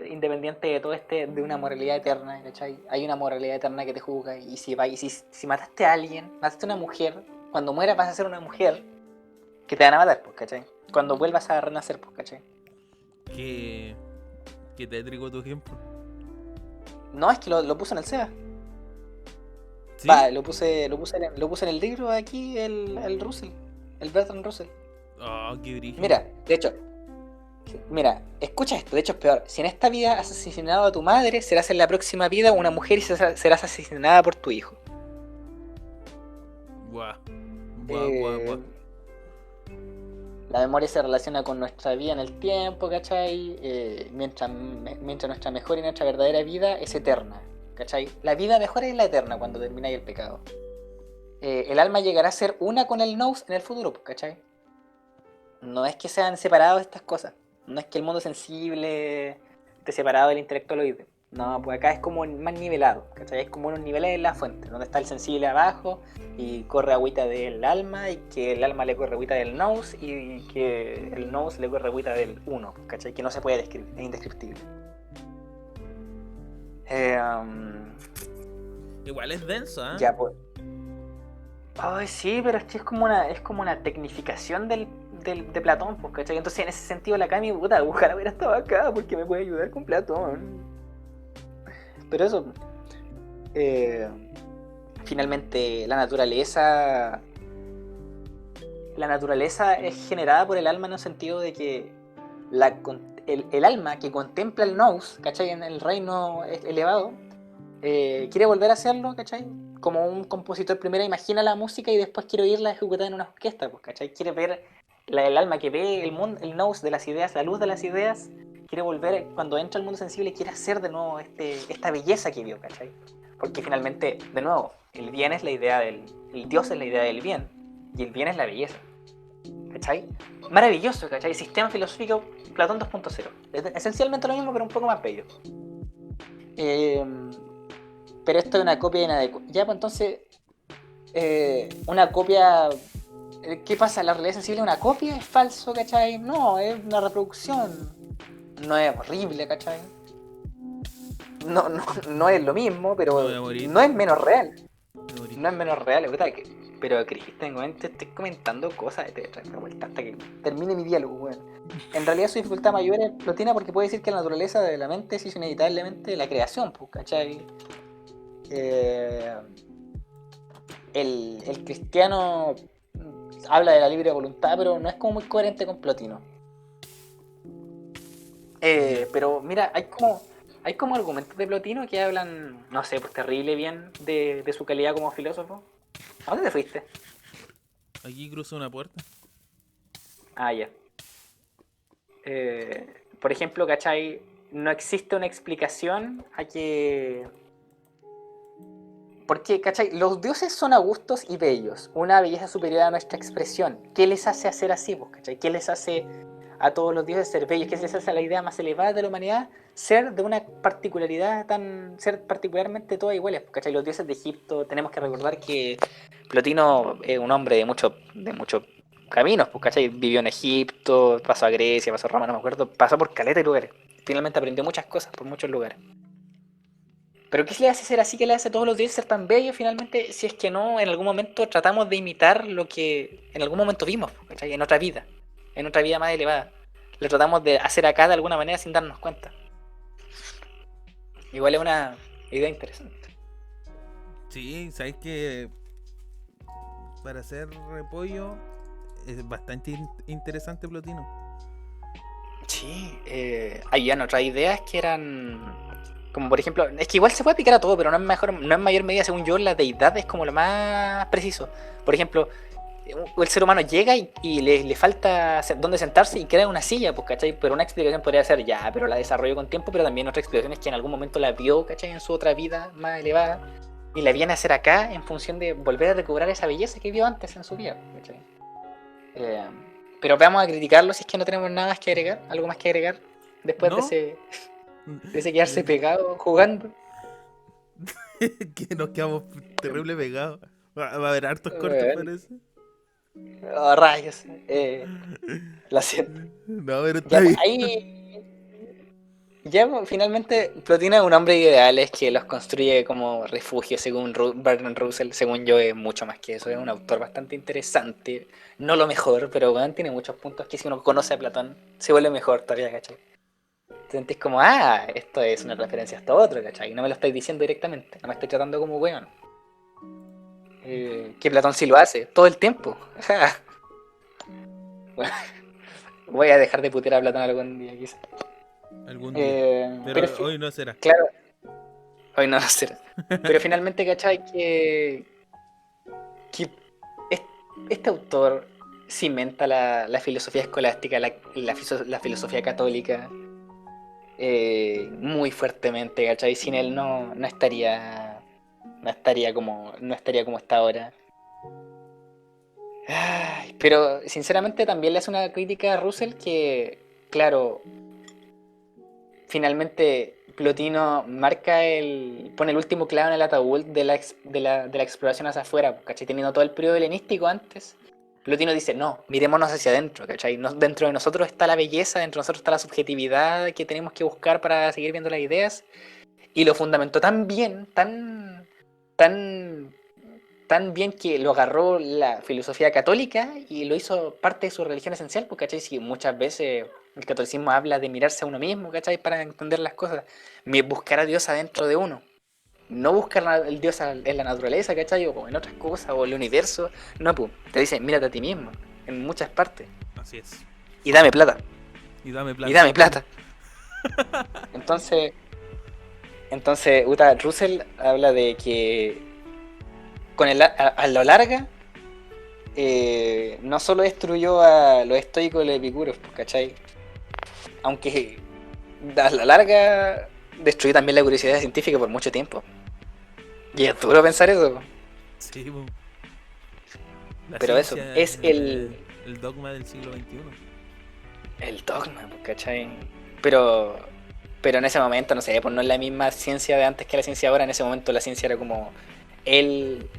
Independiente de todo de una moralidad eterna, ¿cachai? Hay una moralidad eterna que te juzga y si mataste a alguien, mataste a una mujer, cuando mueras vas a ser una mujer que te van a matar, pues, ¿cachai? Cuando vuelvas a renacer, pues, ¿cachai? Qué tétrico tu ejemplo. No, es que lo puso en el SEBA. ¿Sí? Va, lo puse en el libro aquí, el Russell, el Bertrand Russell. Oh, qué brillo. Mira, escucha esto, de hecho es peor. Si en esta vida has asesinado a tu madre, serás en la próxima vida una mujer y serás asesinada por tu hijo. Buah. Buah, buah, Eh, buah. la memoria se relaciona con nuestra vida en el tiempo, ¿cachai? Mientras nuestra mejor y nuestra verdadera vida es eterna, ¿cachai? La vida mejor es la eterna cuando termináis el pecado. El alma llegará a ser una con el nous en el futuro, pues, ¿cachai? No es que sean separados estas cosas. No es que el mundo sensible esté separado del intelectualoide. No, pues acá es como más nivelado, ¿cachai? Es como unos niveles en la fuente, donde está el sensible abajo y corre agüita del alma, y que el alma le corre agüita del nous, y que el nous le corre agüita del uno, ¿cachai? Que no se puede describir, es indescriptible. Igual es denso, ¿eh? Ya, pues. Ay, sí, pero es que es como una tecnificación de Platón, pues, ¿cachai? Entonces, en ese sentido, la Cami, puta, ojalá hubiera estado acá, porque me puede ayudar con Platón. Pero eso, eh, finalmente, la naturaleza es generada por el alma en un sentido de que el alma que contempla el nous, ¿cachai? En el reino elevado, quiere volver a hacerlo, ¿cachai? Como un compositor primero imagina la música y después quiere oírla ejecutada en una orquesta, pues, ¿cachai? Quiere ver el alma que ve el mundo, el nous de las ideas, la luz de las ideas, quiere volver, cuando entra al mundo sensible, quiere hacer de nuevo esta belleza que vio, ¿cachai? Porque finalmente, de nuevo, el bien es la idea el Dios es la idea del bien, y el bien es la belleza, ¿cachai? Maravilloso, ¿cachai? Sistema filosófico Platón 2.0. Esencialmente lo mismo, pero un poco más bello. Pero esto es una copia inadecuada. Ya, pues entonces, una copia. ¿Qué pasa? ¿La realidad sensible es una copia? ¿Es falso, cachai? No, es una reproducción. No es horrible, cachai. No es lo mismo, Me pero voy a morir. no es menos real. Me voy a morir. No es menos real, puta, pero Cristian, te estoy comentando cosas de vuelta hasta que termine mi diálogo, weón. En realidad su dificultad mayor es plotina porque puede decir que la naturaleza de la mente se hizo inevitablemente la creación, pues, ¿cachai? El cristiano habla de la libre voluntad, pero no es como muy coherente con Plotino. Pero mira, hay como argumentos de Plotino que hablan, no sé, pues terrible bien de su calidad como filósofo. ¿A dónde te fuiste? Aquí cruzo una puerta. Ah, ya. Por ejemplo, ¿cachai? No existe una explicación a que... Porque, ¿cachai? Los dioses son augustos y bellos, una belleza superior a nuestra expresión. ¿Qué les hace hacer así, pues, ¿cachai? ¿Qué les hace a todos los dioses ser bellos? ¿Qué les hace a la idea más elevada de la humanidad ser de una particularidad ser particularmente todas iguales? ¿Cachai? Los dioses de Egipto, tenemos que recordar que Plotino es un hombre de muchos caminos, pues, ¿cachai? Vivió en Egipto, pasó a Grecia, pasó a Roma, no me acuerdo, pasó por caleta de lugares. Finalmente aprendió muchas cosas por muchos lugares. Pero ¿qué le hace ser así? ¿Qué le hace a todos los dioses ser tan bellos finalmente? Si es que no, en algún momento tratamos de imitar lo que en algún momento vimos, ¿cachai? En otra vida más elevada. Lo tratamos de hacer acá de alguna manera sin darnos cuenta. Igual es una idea interesante. Sí, sabes que para hacer repollo es bastante interesante Plotino. Sí, habían otras ideas que eran... Como por ejemplo, es que igual se puede aplicar a todo, pero no en mayor medida, según yo, la deidad es como lo más preciso. Por ejemplo, el ser humano llega y le falta dónde sentarse y crea una silla, pues, ¿cachai? Pero una explicación podría ser, ya, pero la desarrolló con tiempo, pero también otra explicación es que en algún momento la vio, ¿cachai? En su otra vida más elevada, y la viene a hacer acá en función de volver a recobrar esa belleza que vio antes en su vida, ¿cachai? Pero vamos a criticarlo si es que no tenemos nada más que agregar, algo más que agregar, después ¿No? de ese quedarse pegado jugando. Que nos quedamos terrible pegados. Va a haber hartos cortes, Bueno, parece. oh, rayos. Lo siento. No, pero está Ya, pues bien. ahí. Ya, pues, finalmente, Plotino es un hombre de ideales que los construye como refugio, según Bertrand Russell. Según yo, es mucho más que eso. Es un autor bastante interesante. No lo mejor, pero bueno, tiene muchos puntos que si uno conoce a Platón, se vuelve mejor todavía, ¿cachai? Te sentís como, esto es una referencia a esto otro, ¿cachai? No me lo estáis diciendo directamente, no me estoy tratando como weón. Que Platón sí lo hace, todo el tiempo. Bueno, voy a dejar de putear a Platón algún día, quizás. Algún día. Pero Pero hoy no será. claro, hoy no va a ser. Pero finalmente, ¿cachai? Que este autor cimenta la filosofía escolástica, la filosofía católica muy fuertemente, ¿cachai? Sin él no estaría como está ahora. Ay, pero sinceramente también le hace una crítica a Russell que, claro, finalmente Plotino pone el último clavo en el ataúd de la exploración hacia afuera, ¿cachai? Teniendo todo el periodo helenístico antes. Plotino dice, no, mirémonos hacia adentro, ¿cachai? Dentro de nosotros está la belleza, dentro de nosotros está la subjetividad que tenemos que buscar para seguir viendo las ideas. Y lo fundamentó tan bien, tan, tan bien que lo agarró la filosofía católica y lo hizo parte de su religión esencial, pues, ¿cachai? Si muchas veces el catolicismo habla de mirarse a uno mismo, ¿cachai? Para entender las cosas. Buscar a Dios adentro de uno. No buscar el Dios en la naturaleza, ¿cachai? O en otras cosas, o en el universo. No, pues, te dice, mírate a ti mismo, en muchas partes. Así es. Y dame plata. Y dame plata. Y dame plata. Entonces, Uta Russell habla de que a lo larga no solo destruyó a los estoicos y los epicuros, ¿cachai? Aunque a la larga destruyó también la curiosidad científica por mucho tiempo. Y es duro pensar eso. Sí, po. Pero eso, es el dogma del siglo XXI. el dogma, ¿cachai? Pero en ese momento, no sé, pues no es la misma ciencia de antes que la ciencia ahora. En ese momento la ciencia era como el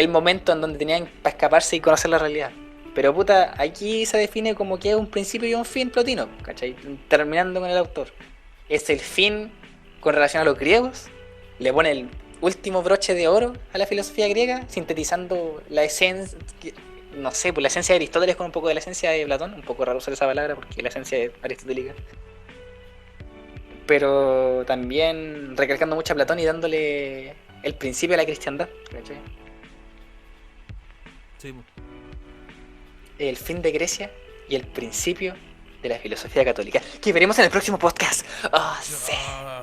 momento en donde tenían para escaparse y conocer la realidad. Pero puta, aquí se define como que es un principio y un fin Plotino, ¿cachai? Terminando con el autor. Es el fin con relación a los griegos, le pone el último broche de oro a la filosofía griega, sintetizando la esencia, no sé, pues la esencia de Aristóteles con un poco de la esencia de Platón, un poco raro usar esa palabra porque la esencia es aristotélica. Pero también recalcando mucho a Platón y dándole el principio a la cristiandad, ¿cachai? Sí, po. El fin de Grecia y el principio de la filosofía católica, que veremos en el próximo podcast. ¡Oh, sí!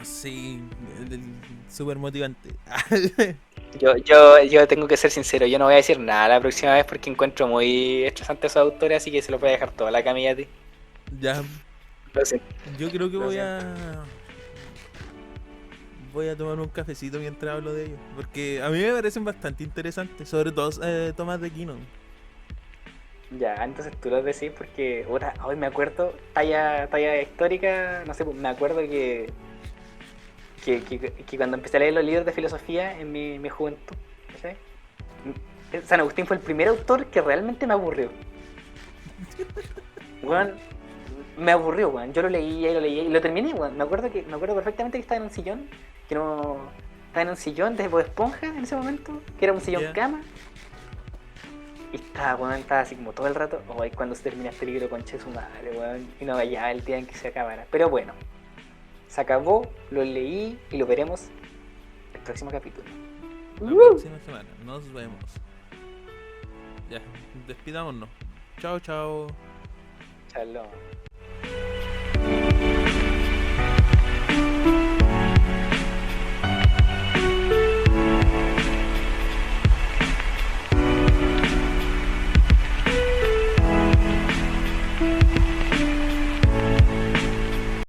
Sí, súper motivante. Yo tengo que ser sincero, yo no voy a decir nada la próxima vez porque encuentro muy estresante a esos autores, así que se los voy a dejar toda la camilla a ti. Ya, Lo siento. yo creo que Lo voy a tomar un cafecito mientras hablo de ellos, porque a mí me parecen bastante interesantes, sobre todo Tomás de Aquino. Ya, entonces tú lo decís porque hoy me acuerdo, talla histórica, no sé, me acuerdo que cuando empecé a leer los libros de filosofía en mi juventud, ¿sabes? San Agustín fue el primer autor que realmente me aburrió. Weón, me aburrió, weón. Yo lo leía y lo terminé, weón. Me acuerdo perfectamente que estaba en un sillón, estaba en un sillón de Bob Esponja en ese momento, que era un sillón cama. Y estaba así como todo el rato, cuando se termina este libro, concha de su madre, weón. Y no vaya el día en que se acabara. Pero bueno, se acabó, lo leí y lo veremos el próximo capítulo. La próxima semana, nos vemos. Ya, despidámonos. Chao, chao. Shalom.